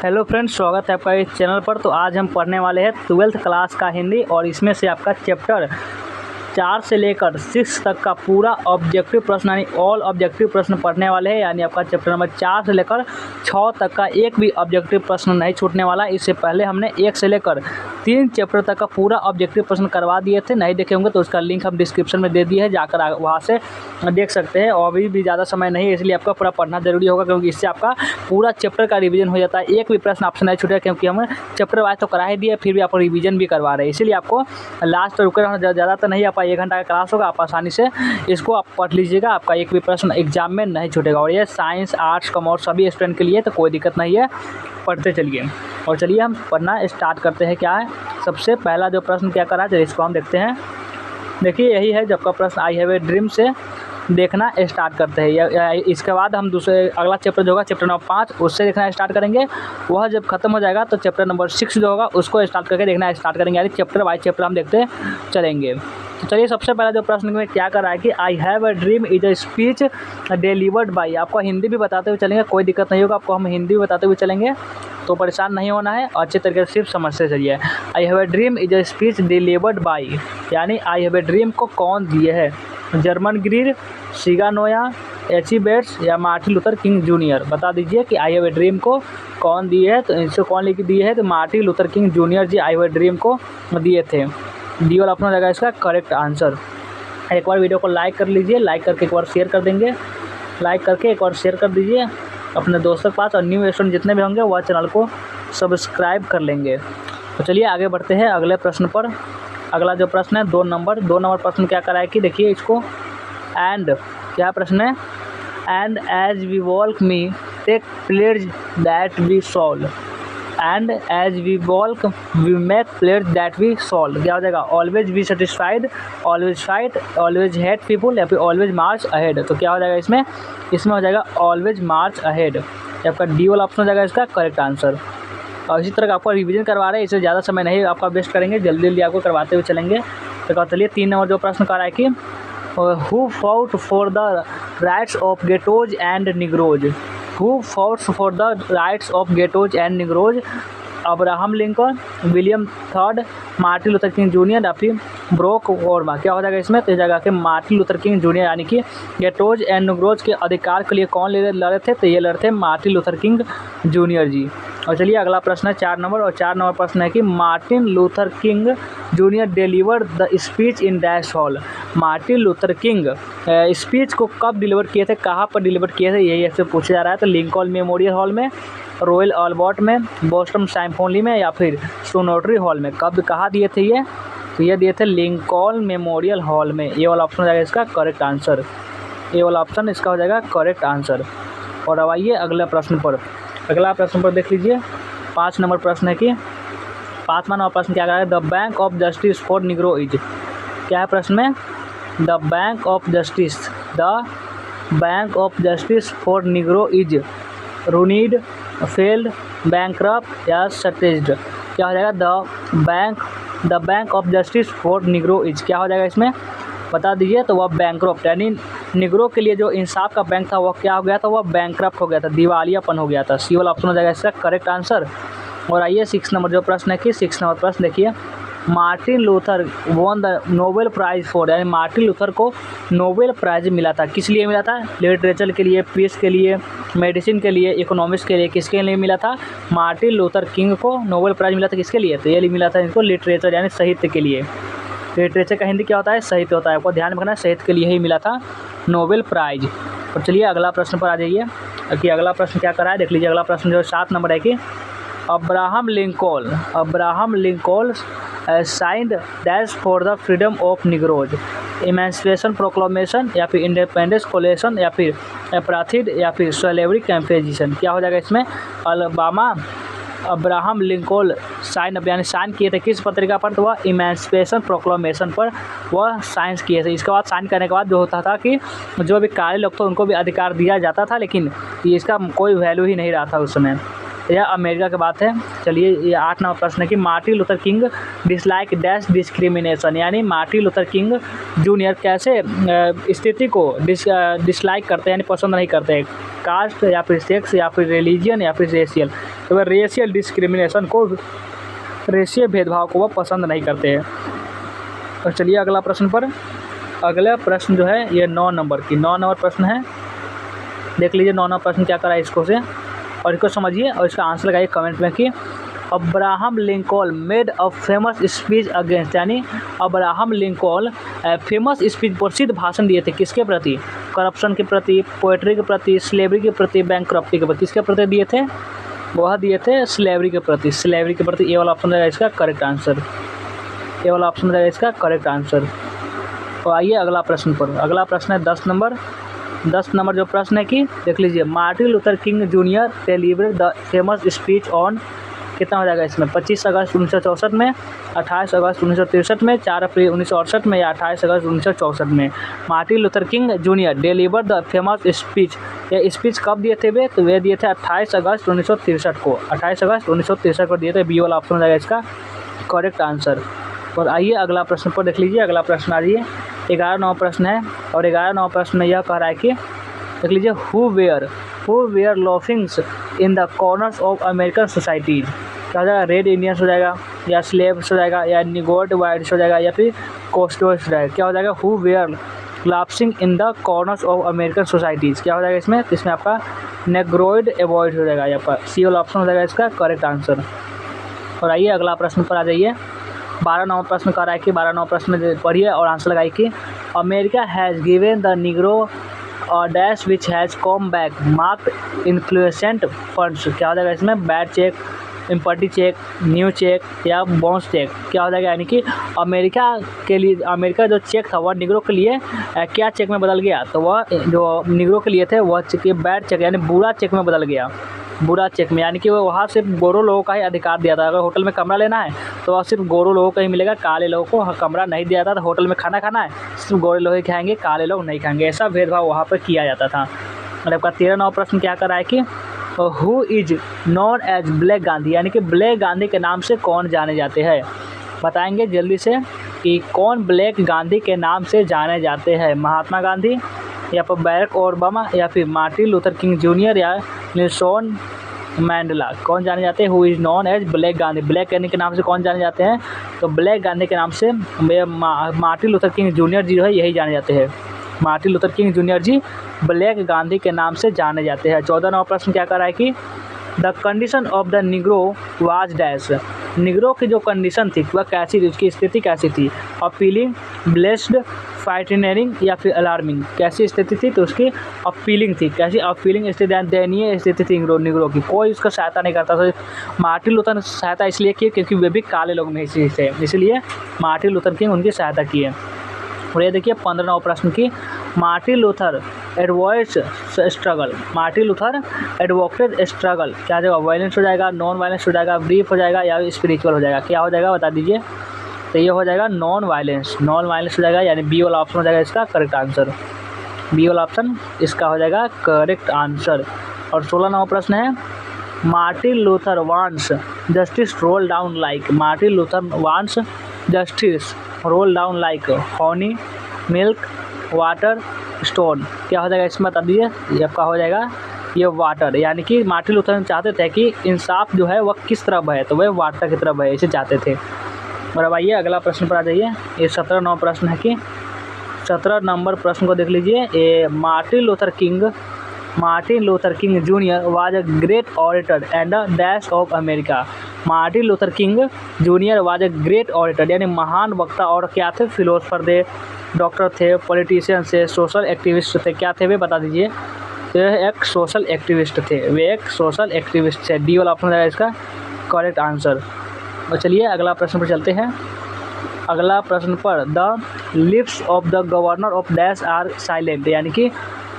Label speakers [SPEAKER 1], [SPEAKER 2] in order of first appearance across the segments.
[SPEAKER 1] Hello friends, स्वागत है आपका इस चैनल पर। तो आज हम पढ़ने वाले हैं 12th क्लास का हिंदी और इसमें से आपका चैप्टर 4 से लेकर 6 तक का पूरा ऑब्जेक्टिव प्रश्न यानी ऑल ऑब्जेक्टिव प्रश्न पढ़ने वाले हैं। यानी आपका चैप्टर नंबर 4 से लेकर 6 तक का एक भी ऑब्जेक्टिव प्रश्न नहीं छूटने वाला। इससे पहले हमने 1 से लेकर 3 चैप्टर तक का पूरा ऑब्जेक्टिव प्रश्न करवा दिए थे। नहीं देखे होंगे तो उसका लिंक हम डिस्क्रिप्शन में दे दिए है, जाकर वहाँ से देख सकते हैं। और अभी भी ज़्यादा समय नहीं है, इसलिए आपका पूरा पढ़ना जरूरी होगा, क्योंकि इससे आपका पूरा चैप्टर का रिवीजन हो जाता है। एक भी प्रश्न आपसे नहीं छूटेगा, क्योंकि हम चैप्टर वाइज तो करा ही दिए, फिर भी आपको रिवीजन भी करवा रहे हैं। इसीलिए आपको लास्ट तक रुके रहना, ज़्यादा तो नहीं, आपका 1 घंटा का क्लास होगा, आप आसानी से इसको आप पढ़ लीजिएगा। आपका एक भी प्रश्न एग्जाम में नहीं छूटेगा। और ये साइंस, आर्ट्स, कॉमर्स सभी स्टूडेंट के लिए तो कोई दिक्कत नहीं है, पढ़ते चलिए। और चलिए हम पढ़ना स्टार्ट करते हैं। क्या है सबसे पहला जो प्रश्न क्या करा है, इसको हम देखते हैं। देखिए यही है जब का प्रश्न आई हैव ए ड्रीम से देखना स्टार्ट करते हैं। इसके बाद हम दूसरे अगला चैप्टर जो होगा चैप्टर नंबर 5 उससे देखना स्टार्ट करेंगे। वह जब खत्म हो जाएगा तो चैप्टर नंबर 6 जो होगा उसको स्टार्ट करके देखना स्टार्ट करेंगे। यानी चैप्टर बाय चैप्टर हम देखते चलेंगे। तो चलिए सबसे पहला जो प्रश्न में क्या कर रहा है कि आई have a dream is a speech delivered by. आपको हिंदी भी बताते हुए चलेंगे, कोई दिक्कत नहीं होगा, आपको हम हिंदी भी बताते हुए चलेंगे, तो परेशान नहीं होना है, अच्छे तरीके से सिर्फ समझते चलिए। I have a dream is a speech delivered by, यानी आई हैव अ ड्रीम को कौन दिए है? जर्मन ग्रीर, सिगा नोया, एची बेट्स या मार्टिन लूथर किंग जूनियर। बता दीजिए कि आई हैव अ ड्रीम को कौन दिए है। तो इसको कौन लिख दिए है? तो Martin Luther King Junior ji I have a dream को दिए थे। डी वाला अपना जगह इसका करेक्ट आंसर। एक बार वीडियो को लाइक कर लीजिए, लाइक करके एक बार शेयर कर देंगे, लाइक करके एक बार शेयर कर दीजिए अपने दोस्तों के पास। और न्यू स्टूडेंट जितने भी होंगे वह चैनल को सब्सक्राइब कर लेंगे। तो चलिए आगे बढ़ते हैं अगले प्रश्न पर। अगला जो प्रश्न है 2 नंबर प्रश्न क्या कराए कि देखिए इसको। एंड क्या प्रश्न है? And as we walk me take pledge that we solve. And as we walk we make pledge that we solve. क्या हो जाएगा? Always be satisfied, always fight, always hate people या फिर ऑलवेज मार्च अहेड। तो क्या हो जाएगा इसमें? इसमें हो जाएगा ऑलवेज मार्च अहेड। आपका डी वाला ऑप्शन हो जाएगा इसका करेक्ट आंसर। और इसी तरह का आपको रिवीजन करवा रहे हैं, इससे ज़्यादा समय नहीं आपका वेस्ट करेंगे, जल्दी जल्दी आपको करवाते हुए चलेंगे। तो चलिए 3 नंबर जो प्रश्न कर रहा है कि who fought for the rights of ghettos and negroes. Who fights for the rights of ghettos and negroes? Abraham Lincoln, William third, Martin Luther King Junior या फिर ब्रोक ओबामा। क्या हो जाएगा इसमें? तो जगह के मार्टिन लूथर किंग जूनियर, यानी कि गेटोज एंड निग्रोज के अधिकार के लिए कौन लड़े थे? तो ये लड़े थे मार्टिन लूथर किंग जूनियर जी। और चलिए अगला प्रश्न है 4 नंबर। और 4 नंबर प्रश्न है कि Martin Luther King junior delivered the speech in dash hall. Martin Luther king speech को कब डिलीवर किए थे, कहाँ पर डिलीवर किए थे, यही ऐसे पूछा जा रहा है। तो लिंकन मेमोरियल हॉल में, रॉयल अल्बर्ट में, बोस्टन सिम्फनी में या फिर सोनोट्री हॉल में। कब कहाँ दिए थे ये? तो ये दिए थे लिंकन मेमोरियल हॉल में। ये वाला ऑप्शन हो जाएगा इसका करेक्ट आंसर। ये वाला ऑप्शन इसका हो जाएगा करेक्ट आंसर। और अब आइए अगले प्रश्न पर। अगला प्रश्न पर देख लीजिए 5 नंबर प्रश्न है कि 5वां नंबर प्रश्न क्या है? The bank of justice for negro is. क्या है प्रश्न में? The bank of justice, the bank of justice for negro is ruined, failed, bankrupt या सटेज्ड। क्या हो जाएगा? The bank of justice for negro is. क्या हो जाएगा इसमें? बता दीजिए। तो वह बैंकरप्ट, यानी निग्रो के लिए जो इंसाफ का बैंक था वह क्या हो गया था? वह बैंकरप्ट हो गया था, दिवालियापन हो गया था। सी वाला ऑप्शन हो जाएगा इसका करेक्ट आंसर। और आइए 6 नंबर जो प्रश्न है कि 6 नंबर प्रश्न देखिए। Martin Luther won the Nobel prize for, यानी मार्टिन लूथर को नोबेल प्राइज़ मिला था। किस लिए मिला था? लिटरेचर के लिए, पीस के लिए, मेडिसिन के लिए, इकोनॉमिक्स के लिए, किसके लिए मिला था? मार्टिन लूथर किंग को नोबेल प्राइज़ मिला था किसके लिए? तो ये मिला था इनको लिटरेचर यानी साहित्य के लिए। लिटरेचर का हिंदी क्या होता है? साहित्य होता है। आपको ध्यान रखना, साहित्य के लिए ही मिला था नोबेल प्राइज़। और चलिए अगला प्रश्न पर आ जाइए कि अगला प्रश्न क्या करा है, देख लीजिए। अगला प्रश्न जो 7 नंबर है कि Abraham Lincoln signed dash for the freedom of Negroes. Emancipation proclamation या फिर इंडिपेंडेंस कोलेशन या फिर अपराथिड या फिर स्लेवरी कैंपेजिशन। क्या हो जाएगा इसमें? अब्राहम लिंकन यानी साइन किए थे किस पत्रिका पर? तो वह इमेंसिपेशन प्रोक्लेमेशन पर वह साइन किए थे। इसके बाद साइन करने के बाद जो होता था कि जो भी काले लोग थे उनको भी अधिकार दिया जाता था, लेकिन इसका कोई वैल्यू ही नहीं रहा था उस समय। यह अमेरिका की बात है। चलिए ये 8 नंबर प्रश्न है कि Martin Luther king dislike dash discrimination, यानी मार्टिन लूथर किंग जूनियर कैसे स्थिति को डिसलाइक करते हैं, यानी पसंद नहीं करते हैं, कास्ट या फिर सेक्स या फिर रिलीजन या फिर रेशियल, तो वह रेशियल डिस्क्रिमिनेशन को, रेशियल भेदभाव को वह पसंद नहीं करते हैं। तो चलिए अगला प्रश्न पर, अगला प्रश्न जो है ये 9 नंबर प्रश्न है। देख लीजिए 9 नंबर प्रश्न क्या करा है इसको से, और इसको समझिए और इसका आंसर लगाइए कमेंट में कि Abraham Lincoln made a famous speech against, यानी अब्राहम लिंकन फेमस स्पीच, प्रसिद्ध भाषण दिए थे किसके प्रति, करप्शन के प्रति, पोएट्री के प्रति, स्लेवरी के प्रति, बैंकरप्सी के प्रति, किसके प्रति दिए थे, वह दिए थे स्लेवरी के प्रति। ये वाला ऑप्शन रहेगा इसका करेक्ट आंसर, ये वाला ऑप्शन रहेगा इसका करेक्ट आंसर। तो आइए अगला प्रश्न पर, अगला प्रश्न है 10 नंबर जो प्रश्न है कि देख लीजिए Martin Luther King junior delivered the famous speech on, कितना हो जाएगा इसमें, 25 अगस्त 1964 में, 28 अगस्त 1963 में, 4 अप्रैल 1968 में या 28 अगस्त 1964 में। Martin Luther King junior delivered the famous speech, ये स्पीच कब दिए थे वे, तो वे दिए थे 28 अगस्त 1963 को, 28 अगस्त 1963 को दिए थे। बी वाला ऑप्शन हो जाएगा इसका करेक्ट आंसर। और आइए अगला प्रश्न पर देख लीजिए, अगला प्रश्न आ रही 11 नंबर प्रश्न है, और 11 नंबर प्रश्न में यह कह रहा है कि देख लीजिए who were languishing in the corners of American societies, क्या हो जाएगा, रेड इंडियंस हो जाएगा या स्लेव्स हो जाएगा या निगोर्ड वाइट्स हो जाएगा या फिर कोस्टोस हो जाएगा, क्या हो जाएगा, who were laughing in the corners of American societies, क्या हो जाएगा इसमें, तो इसमें आपका नेग्रोइड अवॉइड हो जाएगा, यहाँ पर सी वाला ऑप्शन हो जाएगा इसका करेक्ट आंसर। और आइए अगला प्रश्न पर आ जाइए, 12 नंबर प्रश्न कर रहा है कि 12 नंबर प्रश्न में पढ़िए और आंसर लगाइए कि America has given the negro dash which has come back marked insufficient funds, क्या हो जाएगा इसमें, bad check, empty check, new check या बाउंस चेक, क्या हो जाएगा, यानी कि अमेरिका के लिए, अमेरिका जो चेक था वह निग्रो के लिए क्या चेक में बदल गया, तो वह जो निग्रो के लिए थे वह चेक बैड चेक यानी बुरा चेक में बदल गया, बुरा चेक में, यानी कि वो वहाँ सिर्फ गोरो लोगों का ही अधिकार दिया था। अगर होटल में कमरा लेना है तो वह सिर्फ गोरो लोगों को ही मिलेगा, काले लोगों को कमरा नहीं दिया जाता था। होटल में खाना खाना है सिर्फ गोरे लोग ही खाएंगे, काले लोग नहीं खाएंगे, ऐसा भेदभाव वहाँ पर किया जाता था। और आपका 13 नंबर प्रश्न क्या कर रहा है कि who is known as black Gandhi, यानी कि ब्लैक गांधी के नाम से कौन जाने जाते हैं, बताएंगे जल्दी से कि कौन ब्लैक गांधी के नाम से जाने जाते हैं, महात्मा गांधी या फिर बैरक ओबामा या फिर मार्टिन लूथर किंग जूनियर या नेल्सन मैंडेला, कौन जाने जाते हैं, who is known as black Gandhi, black Gandhi के नाम से कौन जाने जाते हैं, तो ब्लैक गांधी के नाम से मार्टिन लूथर किंग जूनियर जी जो है यही जाने जाते हैं, मार्टिन लूथर किंग जूनियर जी ब्लैक गांधी के नाम से जाने जाते हैं। 14 नंबर प्रश्न क्या कर रहा है कि the condition of the Negro was dash, Negro की जो कंडीशन थी वह कैसी थी, उसकी स्थिति कैसी थी, अपीलिंग, ब्लेस्ड, फाइटनरिंग या फिर अलार्मिंग, कैसी स्थिति थी, तो उसकी अपीलिंग थी, कैसी अपीलिंग स्थिति, दयनीय स्थिति थी निग्रो की, कोई उसका सहायता नहीं करता था। मार्टिन लूथर ने सहायता इसलिए की क्योंकि वे भी काले लोग में से थे, इसलिए मार्टिन लूथर किंग उनकी सहायता की है। और ये देखिए 15 नंबर प्रश्न की Martin Luther advocate struggle, Martin Luther advocate struggle, क्या हो जाएगा, वायलेंस हो जाएगा, नॉन वायलेंस हो जाएगा, ब्रीफ हो जाएगा या स्पिरिचुअल हो जाएगा, क्या हो जाएगा बता दीजिए, तो ये हो जाएगा नॉन वायलेंस हो जाएगा, यानी बी वाला ऑप्शन हो जाएगा इसका करेक्ट आंसर, बी वाला ऑप्शन इसका हो जाएगा करेक्ट आंसर। और 16 नंबर प्रश्न है Martin Luther wants justice roll down like, Martin Luther wants justice roll down like Honey, milk, water, stone, क्या हो जाएगा इसमें बता दीजिए, ये आपका हो जाएगा ये वाटर, यानी कि मार्टिन लूथर चाहते थे कि इंसाफ जो है वह किस तरफ है, तो वह वाटर की तरफ है, इसे चाहते थे। और अब आइए अगला प्रश्न पर आ जाइए, ये 17 नंबर प्रश्न है कि 17 नंबर प्रश्न को देख लीजिए, ये Martin Luther King Junior was a great orator and a dash of America, Martin Luther King Junior was a great orator, यानी महान वक्ता और क्या थे, फिलोसफर थे, डॉक्टर थे, पॉलिटिशियन थे, सोशल एक्टिविस्ट थे, क्या थे वे बता दीजिए, वे एक सोशल एक्टिविस्ट थे, वे एक सोशल एक्टिविस्ट थे, डी वाला ऑप्शन है इसका करेक्ट आंसर। और चलिए अगला प्रश्न पर चलते हैं, अगला प्रश्न पर the lips of the governor of dash are silent, यानी कि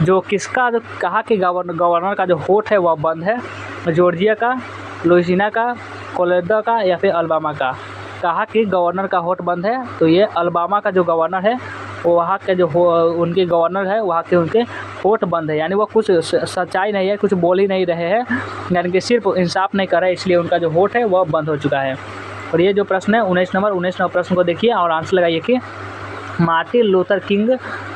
[SPEAKER 1] जो किसका, जो कहा कि गवर्नर का जो होठ है वह बंद है, जॉर्जिया का, लुइसियाना का, कोलोराडो का या फिर अलाबामा का, कहा कि गवर्नर का होठ बंद है, तो ये अलाबामा का जो गवर्नर है वहाँ के जो उनके गवर्नर है वहाँ के उनके होठ बंद है, यानी वो कुछ सच्चाई नहीं है, कुछ बोल ही नहीं रहे हैं, यानी कि सिर्फ इंसाफ नहीं कर रहे, इसलिए उनका जो होठ है वह बंद हो चुका है। और ये जो प्रश्न है 19 नंबर प्रश्न को देखिए और आंसर लगाइए कि Martin Luther King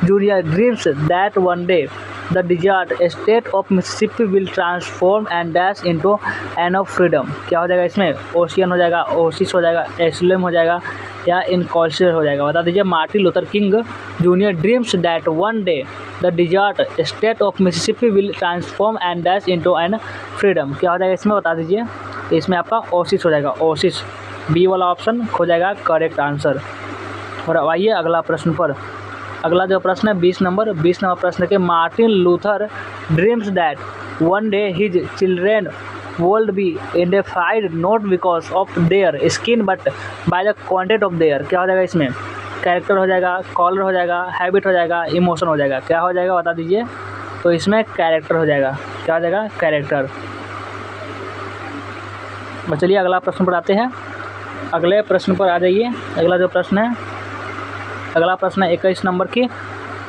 [SPEAKER 1] Junior dreams that one day the desert state of Mississippi will transform and dash into an of freedom. क्या हो जाएगा इसमें? ओशियन हो जाएगा, ओसिस हो जाएगा, एस्लम हो जाएगा या इनकॉल्चर हो जाएगा? बता दीजिए। Martin Luther King Junior dreams that one day the desert state of Mississippi will transform and dash into an freedom. क्या हो जाएगा इसमें? बता दीजिए। इसमें आपका ओसिस हो जाएगा, ओसिस। बी वाला ऑप्शन हो जाएगा करेक्ट आंसर। और अब आइए अगला प्रश्न पर। अगला जो प्रश्न है 20 नंबर प्रश्न के Martin Luther dreams that one day his children would be identified not because of their skin but by the content of their. क्या हो जाएगा इसमें? कैरेक्टर हो जाएगा, कलर हो जाएगा, हैबिट हो जाएगा, इमोशन हो जाएगा? क्या हो जाएगा बता दीजिए। तो इसमें कैरेक्टर हो जाएगा। क्या हो जाएगा? कैरेक्टर। चलिए अगला प्रश्न पर आते हैं। अगले प्रश्न पर आ जाइए। अगला जो प्रश्न है, अगला प्रश्न है 21 नंबर की।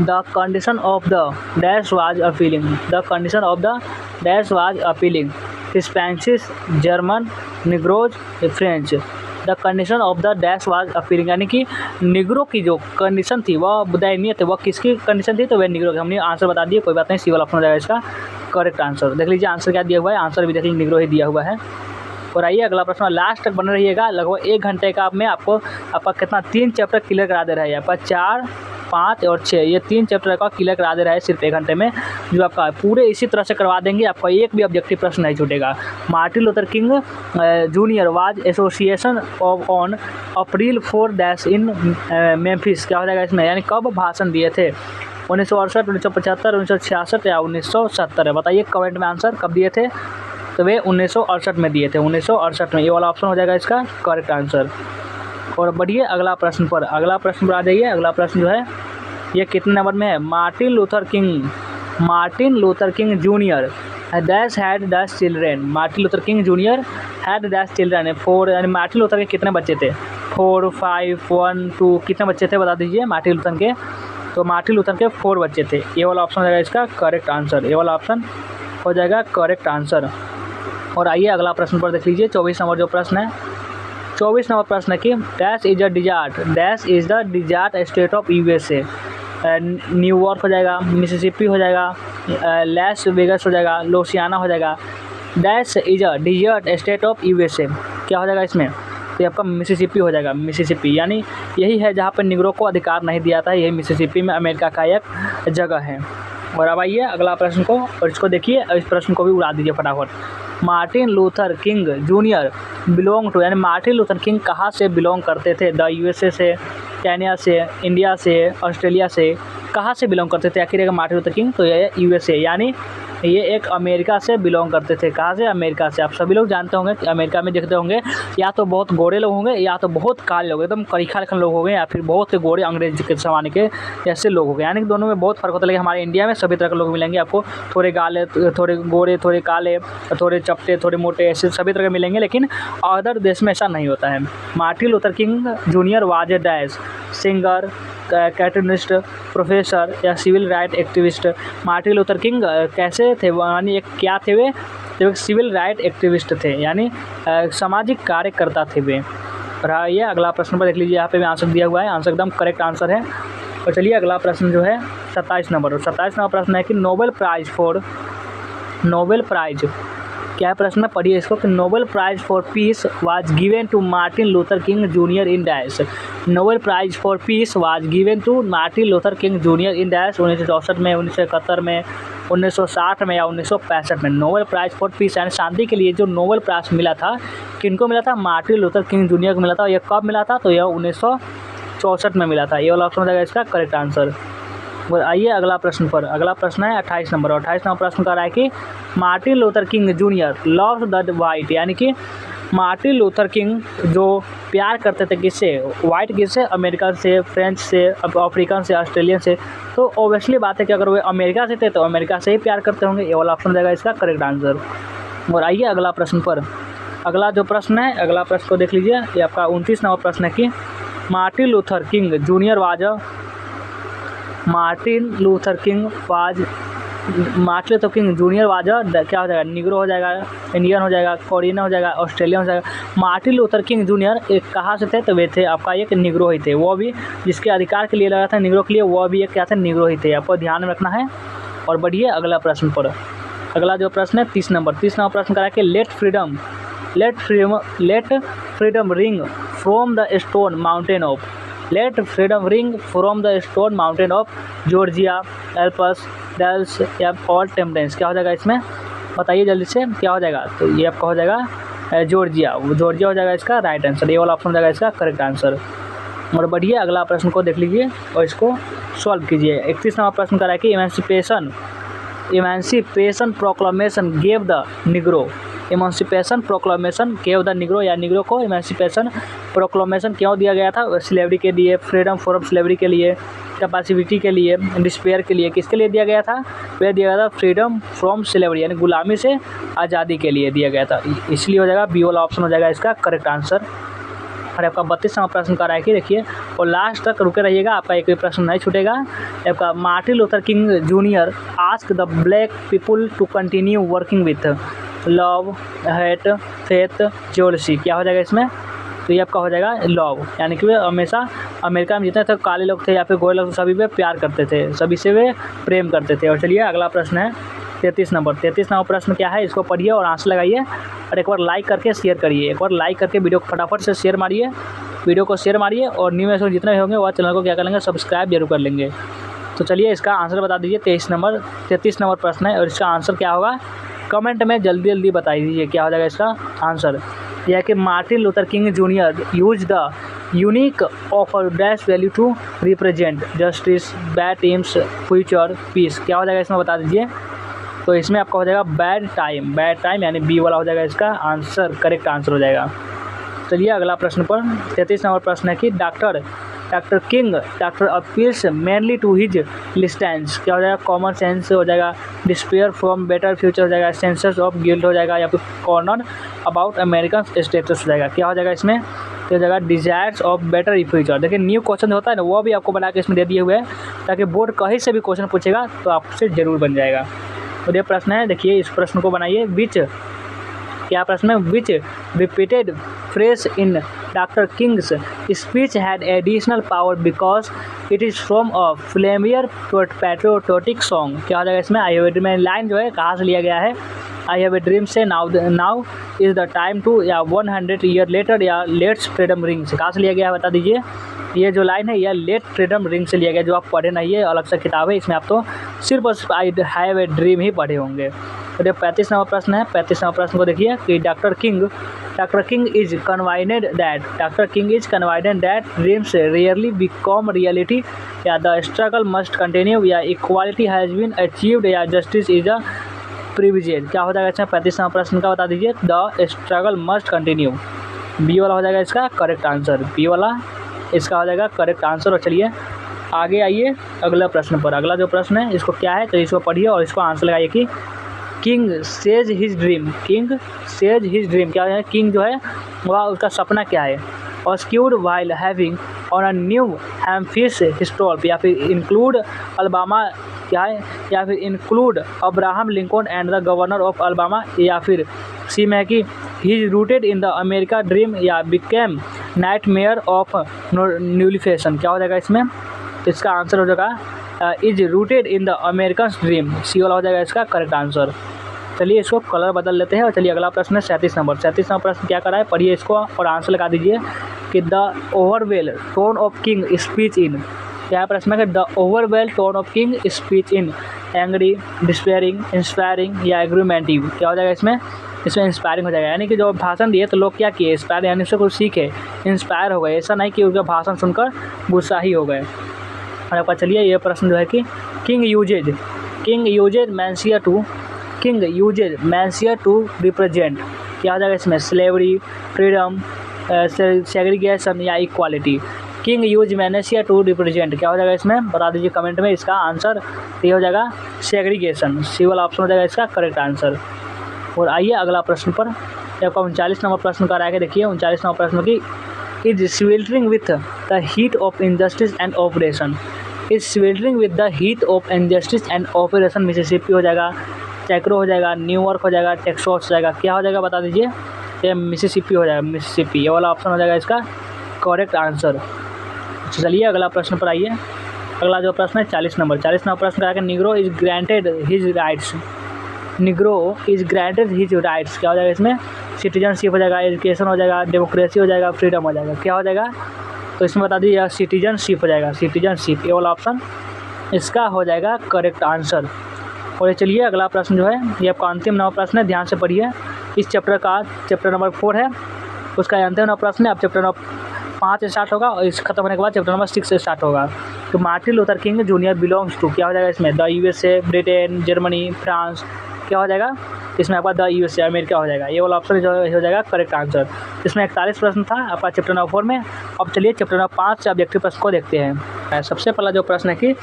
[SPEAKER 1] The condition of the dash was appalling. The condition of the dash was appalling. Hispanic, German, negroes, French. The condition of the dash was appalling, यानी कि निग्रो की जो कंडीशन थी वह दयनीय थी। वह किसकी कंडीशन थी? तो वह निग्रो की। हमने आंसर बता दिया, कोई बात नहीं, सी वाला ऑप्शन हो जाएगा इसका करेक्ट आंसर। देख लीजिए आंसर क्या दिया हुआ है। आंसर भी देख लीजिए, निग्रो ही दिया हुआ है। और आइए अगला प्रश्न, लास्ट तक बने रहिएगा। लगभग 1 घंटे का में आपको आपका कितना 3 चैप्टर क्लियर करा दे रहा है। आपका 4, 5 और 6 ये 3 चैप्टर का क्लियर करा दे रहा है सिर्फ 1 घंटे में, जो आपका पूरे इसी तरह से करवा देंगे। आपका एक भी ऑब्जेक्टिव प्रश्न नहीं छूटेगा। Martin Luther King Junior was association of on April 4 dash in Memphis. क्या हो जाएगा इसमें? यानी कब भाषण दिए थे? 1968, 1975, 1966 या 1970? बताइए कमेंट में आंसर कब दिए थे। तो वे 1968 में दिए थे, 1968 में। ये वाला ऑप्शन हो जाएगा इसका करेक्ट आंसर। और बढ़िए अगला प्रश्न पर। अगला प्रश्न पर आ जाइए। अगला प्रश्न जो है ये कितने नंबर में है? Martin Luther King junior dash had dash children. Martin Luther King junior had dash children 4, यानी मार्टिन लूथर के कितने बच्चे थे? 4, 5, 1, 2 कितने बच्चे थे बता दीजिए मार्टिन लूथर के। तो मार्टिन लूथर के 4 बच्चे थे। ये वाला ऑप्शन हो जाएगा इसका करेक्ट आंसर। ये वाला ऑप्शन हो जाएगा करेक्ट आंसर। और आइए अगला प्रश्न पर देख लीजिए। 24 नंबर जो प्रश्न है, 24 नंबर प्रश्न है कि dash is the desert state of USA. New York हो जाएगा, मिसिसिपी हो जाएगा, लास वेगास हो जाएगा, लुसियाना हो जाएगा। Dash is a desert state of USA. क्या हो जाएगा इसमें? तो आपका मिसिसिपी हो जाएगा। मिसिसिपी यानी यही है जहाँ पर निग्रो को अधिकार नहीं दिया था। यही मिसिसिपी में अमेरिका का एक जगह है। और अब आइए अगला प्रश्न को, और इसको देखिए, इस प्रश्न को भी उड़ा दीजिए फटाफट। Martin Luther King Junior belong to, यानी मार्टिन लूथर किंग कहाँ से बिलोंग करते थे? द यूएसए से, केन्या से, इंडिया से, ऑस्ट्रेलिया से, कहाँ से बिलोंग करते थे आखिर मार्टिन लूथर किंग? तो ये यूएसए, यानी ये एक अमेरिका से बिलोंग करते थे। कहाँ से? अमेरिका से। आप सभी लोग जानते होंगे कि अमेरिका में देखते होंगे या तो बहुत गोरे लोग होंगे या तो बहुत काले लोग, एकदम करीखा लिखन लोग होंगे, या फिर बहुत से गोरे अंग्रेज के ज़माने के ऐसे लोग होंगे। यानी कि दोनों में बहुत फ़र्क होता है। लेकिन हमारे इंडिया में सभी तरह के लोग मिलेंगे आपको, थोड़े गाले, थोड़े गोरे, थोड़े काले, थोड़े चपटे, थोड़े मोटे, ऐसे सभी तरह के मिलेंगे। लेकिन अदर देश में ऐसा नहीं होता है। Martin Luther King Junior was a dash singer, cartoonist, professor या civil right activist. Martin Luther King कैसे थे? यानी एक क्या थे वे? तो एक सिविल राइट एक्टिविस्ट थे, यानी सामाजिक कार्यकर्ता थे वे। और ये अगला प्रश्न पर देख लीजिए, यहाँ पे भी आंसर दिया हुआ है। आंसर एकदम करेक्ट आंसर है। और चलिए अगला प्रश्न जो है 27 नंबर। और 27 नंबर प्रश्न है कि नोबेल प्राइज क्या प्रश्न है? पढ़िए इसको कि Nobel prize for peace was given to Martin Luther King Junior in dash. Nobel prize for peace was given to Martin Luther King Junior in dash 1964 में, 1971 में, 1960 में या 1965 में। नोबेल प्राइज फॉर पीस यानी शांति के लिए जो नोबेल प्राइज मिला था, किनको मिला था? मार्टिन लूथर किंग जूनियर को मिला था। यह कब मिला था? तो यह 1964 में मिला था। ये वाला ऑप्शन हो जाएगा इसका करेक्ट आंसर। और आइए अगला प्रश्न पर। अगला प्रश्न है 28 नंबर। और 28 नंबर प्रश्न का रहा है कि Martin Luther King junior loves the white, यानी कि मार्टिन लूथर किंग जो प्यार करते थे किससे? वाइट किससे? अमेरिका से, फ्रेंच से, अफ्रीकन से, ऑस्ट्रेलियन से। तो ऑब्वियसली बात है कि अगर वे अमेरिका से थे तो अमेरिका से ही प्यार करते होंगे। ये वाला ऑप्शन देगा इसका करेक्ट आंसर। और आइए अगला प्रश्न पर। अगला जो प्रश्न है, अगला प्रश्न को देख लीजिए। ये आपका 29 नंबर प्रश्न है कि Martin Luther King Junior was Martin Luther King Junior was क्या हो जाएगा, निग्रो हो जाएगा, इंडियन हो जाएगा, कोरियन हो जाएगा, ऑस्ट्रेलियन हो जाएगा। मार्टिन लूथर किंग जूनियर एक कहाँ से थे, तो वे थे आपका एक निग्रो ही थे, वो भी जिसके अधिकार के लिए लगा था निग्रो के लिए, वो भी एक क्या थे, निग्रो ही थे। आपको ध्यान में रखना है। और बढ़िए अगला प्रश्न पर। अगला जो प्रश्न है 30 नंबर प्रश्न करा के let freedom ring from the stone mountain of Georgia, Alps, dales या और टेम्परेंस। क्या हो जाएगा इसमें, बताइए जल्दी से क्या हो जाएगा। तो ये आपका हो जाएगा जॉर्जिया हो जाएगा इसका राइट आंसर। ये वाला ऑप्शन हो जाएगा इसका करेक्ट आंसर। और बढ़िए अगला प्रश्न को देख लीजिए और इसको सॉल्व कीजिए। 31 नंबर प्रश्न करा कि emancipation proclamation gave the Negro. Emancipation proclamation gave the Negro या निग्रो को इमेंसिपेशन प्रोक्लामेशन क्यों दिया गया था, स्लेवरी के लिए, फ्रीडम फ्रॉम स्लेवरी के लिए, कैपेसिटी के लिए, डिस्पेयर के लिए, किसके लिए दिया गया था, वह दिया गया था फ्रीडम फ्रॉम स्लेवरी यानी गुलामी से आज़ादी के लिए दिया गया था। इसलिए हो जाएगा बी वाला ऑप्शन हो जाएगा इसका करेक्ट आंसर। और आपका 32वां प्रश्न कर रहा है कि देखिए और लास्ट तक रुके रहिएगा, आपका एक भी प्रश्न नहीं छूटेगा। आपका Martin Luther King Junior ask the black people to continue working with love, hate, faith, jealousy. क्या हो जाएगा इसमें, तो ये आपका हो जाएगा लव, यानी कि वे हमेशा अमेरिका में जितने तक काले लोग थे या फिर गोरे लोग सभी वे प्यार करते थे, सभी से वे प्रेम करते थे। और चलिए अगला प्रश्न है 33 नंबर प्रश्न क्या है, इसको पढ़िए और आंसर लगाइए और एक बार लाइक करके शेयर करिए। एक बार लाइक करके वीडियो को फटाफट से शेयर मारिए, और न्यू एपिसोड जितने होंगे वह चैनल को क्या कर लेंगे, सब्सक्राइब जरूर कर लेंगे। तो चलिए इसका आंसर बता दीजिए। 33 नंबर प्रश्न है और इसका आंसर क्या होगा कमेंट में जल्दी जल्दी बता दीजिए क्या हो जाएगा इसका आंसर। यह कि Martin Luther King Junior use the unique of dash value to represent justice, bad teams, future, peace. क्या हो जाएगा इसमें बता दीजिए। तो इसमें आपका हो जाएगा बैड टाइम यानी बी वाला हो जाएगा इसका आंसर, करेक्ट आंसर हो जाएगा। चलिए अगला प्रश्न पर 33 नंबर प्रश्न है कि doctor appeals mainly to his listeners. क्या हो जाएगा, कॉमन सेंस हो जाएगा, डिस्पेयर फ्रॉम बेटर फ्यूचर हो जाएगा, सेंस ऑफ गिल्ट हो जाएगा, या फिर कॉर्नर अबाउट अमेरिकन स्टेटस हो जाएगा। क्या हो जाएगा इसमें, तो हो जाएगा डिजायर्स ऑफ बेटर फ्यूचर। देखिए न्यू क्वेश्चन होता है ना, वो भी आपको बना के इसमें दे दिए हुए हैं ताकि बोर्ड कहीं से भी क्वेश्चन पूछेगा तो आपसे ज़रूर बन जाएगा। तो ये प्रश्न है, देखिए इस प्रश्न को बनाइए। Which repeated phrase in doctor King's speech had additional power because it is from a familiar patriotic song. क्या हो जाएगा इसमें, I have a dream line जो है कहाँ से लिया गया है, आई हैव ए ड्रीम से, now is the time to, या 100 ईयर लेटर, या लेट्स फ्रीडम रिंग से कहाँ से लिया गया है बता दीजिए। ये जो लाइन है यह लेट फ्रीडम रिंग से लिया गया, जो आप पढ़े नहीं है, अलग से किताब है, इसमें आप तो सिर्फ आई हैव ए ड्रीम ही पढ़े होंगे। तो ये 35 नंबर प्रश्न है। 35 नंबर प्रश्न को देखिए कि doctor King is convinced that dreams rarely become reality, या द स्ट्रगल मस्ट कंटिन्यू, या इक्वालिटी हैज़ बीन अचीव्ड, या जस्टिस इज अ प्रिविलेज। क्या हो जाएगा इसमें 35 नंबर प्रश्न का बता दीजिए। The struggle must continue, B वाला हो जाएगा इसका करेक्ट आंसर, बी वाला इसका हो जाएगा करेक्ट आंसर। और चलिए आगे आइए अगला प्रश्न पर। अगला जो प्रश्न है इसको क्या है, तो इसको पढ़िए और इसको आंसर लगाइए कि किंग सेज हिज ड्रीम। क्या है, किंग जो है वह उसका सपना क्या है, और skewed while having on a new Hampshire history, या फिर इंक्लूड अल्बामा क्या है, या फिर include Abraham Lincoln and the governor of Alabama, या फिर सी में कि he is rooted in the America dream, या became nightmare of nullification. क्या हो जाएगा इसमें, तो इसका आंसर हो जाएगा is rooted in the American dream, C वाला हो जाएगा इसका करेक्ट आंसर। चलिए इसको कलर बदल लेते हैं और चलिए अगला प्रश्न है 37 नंबर प्रश्न क्या कर रहा है, पढ़िए इसको और आंसर लगा दीजिए कि the ओवरवेल tone of king speech in. क्या प्रश्न है कि the ओवरवेल tone of king speech in angry, despairing, inspiring, या एग्रीमेंटिव। क्या हो जाएगा इसमें इंस्पायरिंग हो जाएगा, यानी कि जो भाषण दिए तो लोग क्या किए, इंस्पायर यानी उससे कुछ सीखे, इंस्पायर हो गए, ऐसा नहीं कि उसका भाषण सुनकर गुस्सा ही हो गए। और आपका चलिए ये प्रश्न जो है कि किंग यूजेज मैंसिया टू रिप्रेजेंट। क्या हो जाएगा इसमें, स्लेवरी, फ्रीडम, सेग्रीगेशन, या इक्वालिटी। किंग यूज मैनेसिया टू रिप्रेजेंट, क्या हो जाएगा इसमें बता दीजिए कमेंट में। इसका आंसर ये हो जाएगा सेग्रीगेशन, सी वाला ऑप्शन हो जाएगा इसका करेक्ट आंसर। और आइए अगला प्रश्न पर, आपका 39 नंबर प्रश्न का आगे देखिए। 39 नंबर प्रश्न की is sweltering with the heat of injustice and operation. Is sweltering with the heat of injustice and operation Mississippi हो जाएगा, चैक्रो हो जाएगा, न्यूयॉर्क हो जाएगा, टेक्सास हो जाएगा, क्या हो जाएगा बता दीजिए, ये मिसिसिपी हो जाएगा, मिसिसिपी, ये वाला ऑप्शन हो जाएगा इसका करेक्ट आंसर। चलिए अगला प्रश्न पर आइए। अगला जो प्रश्न है 40 नंबर प्रश्न का है Negro is granted his rights, Negro is granted his rights, क्या हो जाएगा इसमें, सिटीजनशिप हो जाएगा, एजुकेशन हो जाएगा, डेमोक्रेसी हो जाएगा, फ्रीडम हो जाएगा, क्या हो जाएगा, तो इसमें बता दीजिए सिटीजनशिप हो जाएगा, सिटीजनशिप, ये वाला ऑप्शन इसका हो जाएगा करेक्ट आंसर। और चलिए अगला प्रश्न जो है ये आपका अंतिम नवा प्रश्न है, ध्यान से पढ़िए। इस चैप्टर नंबर 4 है, उसका अंतिम नवा प्रश्न है। अब चैप्टर नंबर 5 स्टार्ट होगा और इस खत्म होने के बाद चैप्टर नंबर 6 स्टार्ट होगा। तो Martin Luther King Junior belongs to, क्या हो जाएगा इसमें, the USA, Britain, Germany, France, क्या हो जाएगा इसमें आपका द USA, अमेरिका हो जाएगा, ये वाला ऑप्शन जो हो जाएगा करेक्ट आंसर। इसमें 41 प्रश्न था आपका चैप्टर नंबर 4 में। अब चलिए चैप्टर नंबर 5 से ऑब्जेक्टिव प्रश्न को देखते हैं। सबसे पहला जो प्रश्न है कि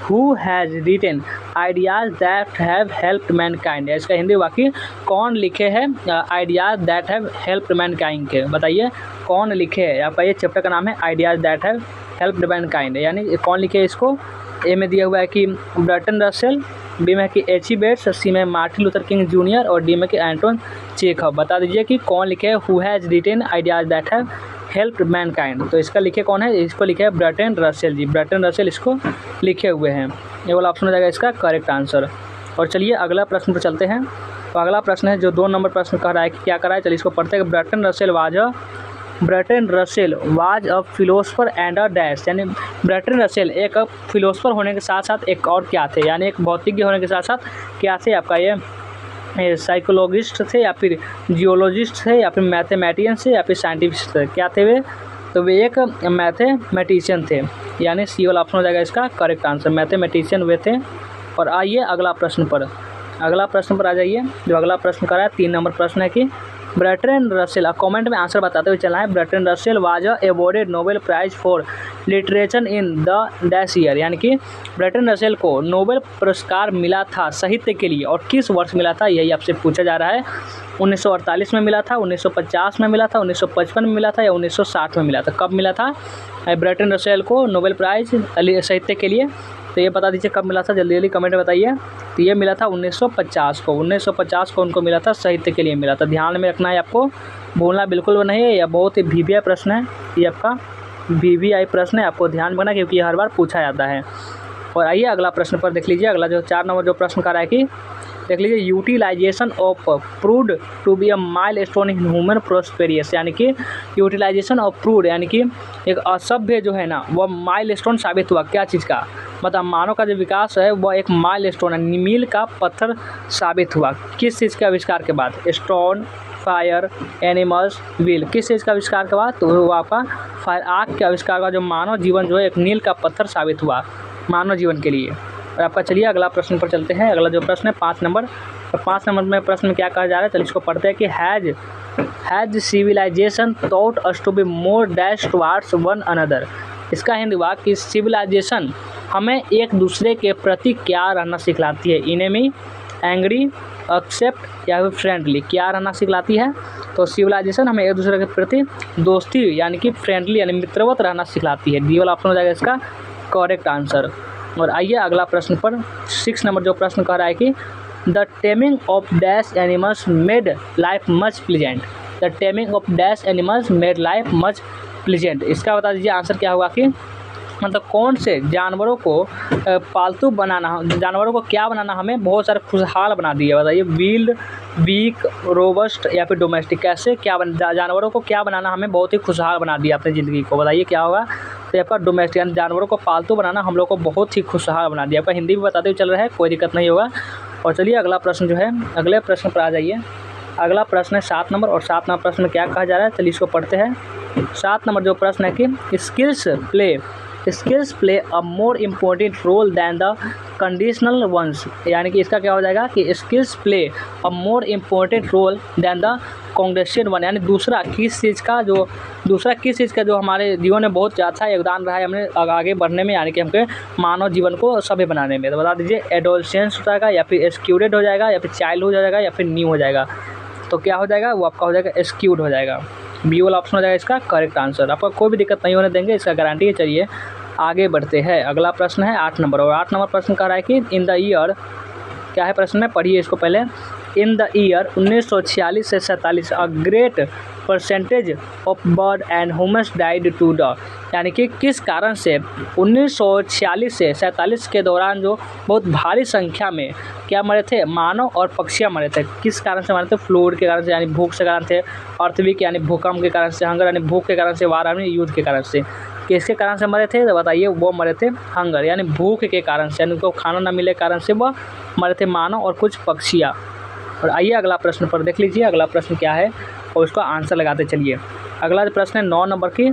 [SPEAKER 1] who has retain ideas that have helped Mankind, इसका हिंदी वाक्य कौन लिखे हैं ideas that have helped Mankind के, बताइए कौन लिखे हैं। आपका ये चैप्टर का नाम है ideas that have helped Mankind, यानी कौन लिखे इसको। ए में दिया हुआ है कि बर्टन रसेल, बी में कि H.E. बेट्स, सी में मार्टिन लूथर किंग जूनियर और डी में कि एंटोन चेखव। बता दीजिए कि कौन लिखे है who has retain ideas that have helped Mankind, तो इसका लिखे कौन है, इसको लिखे है बर्टन रसेल जी, बर्टन रसेल इसको लिखे हुए हैं, ये वाला ऑप्शन हो जाएगा इसका करेक्ट आंसर। और चलिए अगला प्रश्न पर चलते हैं। तो अगला प्रश्न है जो 2 नंबर प्रश्न कह रहा है कि क्या करा है, चलिए इसको पढ़ते हैं। Burton Russell was a philosopher and a dash, यानी बर्टन रसेल एक फिलोसफर होने के साथ साथ एक और क्या थे, यानी एक भौतिज्ञ होने के साथ साथ क्या थे, आपका ये साइकोलॉजिस्ट थे या फिर जियोलॉजिस्ट थे या फिर मैथमेटिशियन थे या फिर साइंटिस्ट थे, क्या थे वे, तो वे एक मैथमेटिशियन थे, यानी सी वाला ऑप्शन हो जाएगा इसका करेक्ट आंसर, मैथमेटिशियन वे थे। और आइए अगला प्रश्न पर आ जाइए। जो अगला प्रश्न कर रहा है 3 नंबर प्रश्न है कि बर्टन रसेल, कमेंट में आंसर बताते हुए चलना है। Burton Russell was awarded Nobel prize for literature in the dash year, यानी कि बर्टन रसेल को नोबेल पुरस्कार मिला था साहित्य के लिए और किस वर्ष मिला था, यही आपसे पूछा जा रहा है। 1948 में मिला था, 1950 में मिला था, 1955 में मिला था या 1960 में मिला था, कब मिला था बर्टन रसेल को नोबेल प्राइज़ साहित्य के लिए, तो ये बता दीजिए कब मिला था, जल्दी जल्दी कमेंट में बताइए। तो ये मिला था 1950 को, 1950 को उनको मिला था, साहित्य के लिए मिला था, ध्यान में रखना है आपको, भूलना बिल्कुल नहीं है। यह बहुत ही VVI प्रश्न है, ये आपका VVI प्रश्न है, आपको ध्यान में रखना क्योंकि हर बार पूछा जाता है। और आइए अगला प्रश्न पर देख लीजिए। अगला जो 4 नंबर जो प्रश्न कर रहा है कि देख लीजिए utilization of proved to be a milestone in human prosperity, यानी कि यूटिलाइजेशन ऑफ प्रूड यानी कि एक असभ्य जो है ना वह माइल स्टोन साबित हुआ, क्या चीज़ का, मतलब मानव का जो विकास है वह एक माइल स्टोन है, मील का पत्थर साबित हुआ, किस चीज़ के आविष्कार के बाद, स्टोन, फायर, एनिमल्स, व्हील, किस चीज़ का आविष्कार के बाद, तो वो आपका फायर आग के आविष्कार का जो मानव जीवन जो है एक मील का पत्थर साबित हुआ मानव जीवन के लिए। और आपका चलिए अगला प्रश्न पर चलते हैं। अगला जो प्रश्न है 5 नंबर, तो 5 नंबर में प्रश्न में क्या कहा जा रहा है, चलिए इसको पढ़ते हैं कि has civilization taught us to be more dash towards one another, इसका हिंदी वाक्य कि सिविलाइजेशन हमें एक दूसरे के प्रति क्या रहना सिखलाती है, इनेमी, एंग्री, एक्सेप्ट या फिर फ्रेंडली, क्या रहना सिखलाती है, तो सिविलाइजेशन हमें एक दूसरे के प्रति दोस्ती यानी कि फ्रेंडली यानी मित्रवत रहना सिखलाती है, डी वाला ऑप्शन हो जाएगा इसका करेक्ट आंसर। और आइए अगला प्रश्न पर 6 नंबर जो प्रश्न कह रहा है कि the taming of dash animals made life much pleasant, the taming of dash animals made life much pleasant, इसका बता दीजिए आंसर क्या होगा कि मतलब कौन से जानवरों को पालतू बनाना, जानवरों को क्या बनाना हमें बहुत सारे खुशहाल बना दिया, बताइए विल्ड, वीक, रोबस्ट या फिर डोमेस्टिक, कैसे क्या जानवरों को क्या बनाना हमें बहुत ही खुशहाल बना दिया अपनी ज़िंदगी को, बताइए क्या होगा, तो यहाँ पर डोमेस्टिक यानी जानवरों को पालतू बनाना हम लोग को बहुत ही खुशहाल बना दिया। आपका हिंदी भी बताते हुए चल रहा है, कोई दिक्कत नहीं होगा। और चलिए अगला प्रश्न जो है अगले प्रश्न पर आ जाइए। अगला प्रश्न है 7 नंबर और 7 नंबर प्रश्न में क्या कहा जा रहा है, चलिए इसको पढ़ते हैं। 7 नंबर जो प्रश्न है कि skills play a more important role than the conditional ones, यानी कि इसका क्या हो जाएगा कि skills play a more important role than the conditional one, यानी दूसरा किस चीज़ का जो हमारे जीवन में बहुत अच्छा योगदान रहा है हमें आगे बढ़ने में, यानी कि हमके मानव जीवन को सभ्य बनाने में, तो बता दीजिए एडोलसेंस हो जाएगा या फिर स्क्यूडेड हो जाएगा या फिर चाइल्डहुड हो जाएगा या फिर न्यू हो जाएगा, तो क्या हो जाएगा वो आपका हो जाएगा स्क्यूड हो जाएगा, बी वाला ऑप्शन हो जाएगा इसका करेक्ट आंसर। आपको कोई भी दिक्कत नहीं होने देंगे, इसका गारंटी है। चलिए आगे बढ़ते हैं। अगला प्रश्न है 8 नंबर, और 8 नंबर प्रश्न कह रहा है कि इन द ईयर, क्या है प्रश्न में, पढ़िए इसको पहले। इन द ईयर 1946 से 47 a great percentage of bird and humans died to the, यानी कि किस कारण से 1946 से 47 के दौरान जो बहुत भारी संख्या में क्या मरे थे, मानव और पक्षियाँ मरे थे। किस कारण से मरे थे? फ्लूड के कारण से, यानी भूख से कारण थे, अर्थक्वेक यानी भूकंप के कारण से, हंगर यानी भूख के कारण से, वार यानी युद्ध के कारण से। किसके कारण से मरे थे तो बताइए, वो मरे थे हंगर यानी भूख के कारण से, यानी उनको खाना न मिले कारण से वह मरे थे मानव और कुछ पक्षियाँ। और आइए अगला प्रश्न पर देख लीजिए, अगला प्रश्न क्या है और उसका आंसर लगाते चलिए। अगला जो प्रश्न है 9 नंबर की,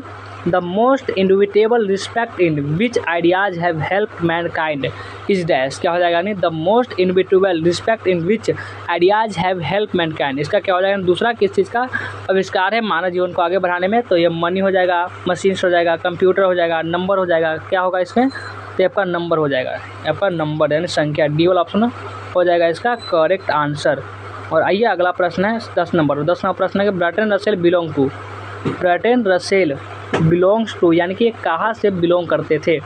[SPEAKER 1] the most indubitable respect in which ideas have help mankind is dash, क्या हो जाएगा, यानी the most indubitable respect in which ideas have help mankind, इसका क्या हो जाएगा, दूसरा किस चीज़ का आविष्कार है मानव जीवन को आगे बढ़ाने में, तो ये मनी हो जाएगा, मशीन्स हो जाएगा, कंप्यूटर हो जाएगा, नंबर हो जाएगा, क्या होगा इसमें, तो आपका नंबर हो जाएगा, आपका नंबर यानी संख्या, डी वाला ऑप्शन हो जाएगा इसका करेक्ट आंसर। और आइए अगला प्रश्न है 10 नंबर, 10 नंबर प्रश्न है कि Bertrand Russell belong to, Bertrand Russell belongs to यानी कि कहाँ से बिलोंग करते थे,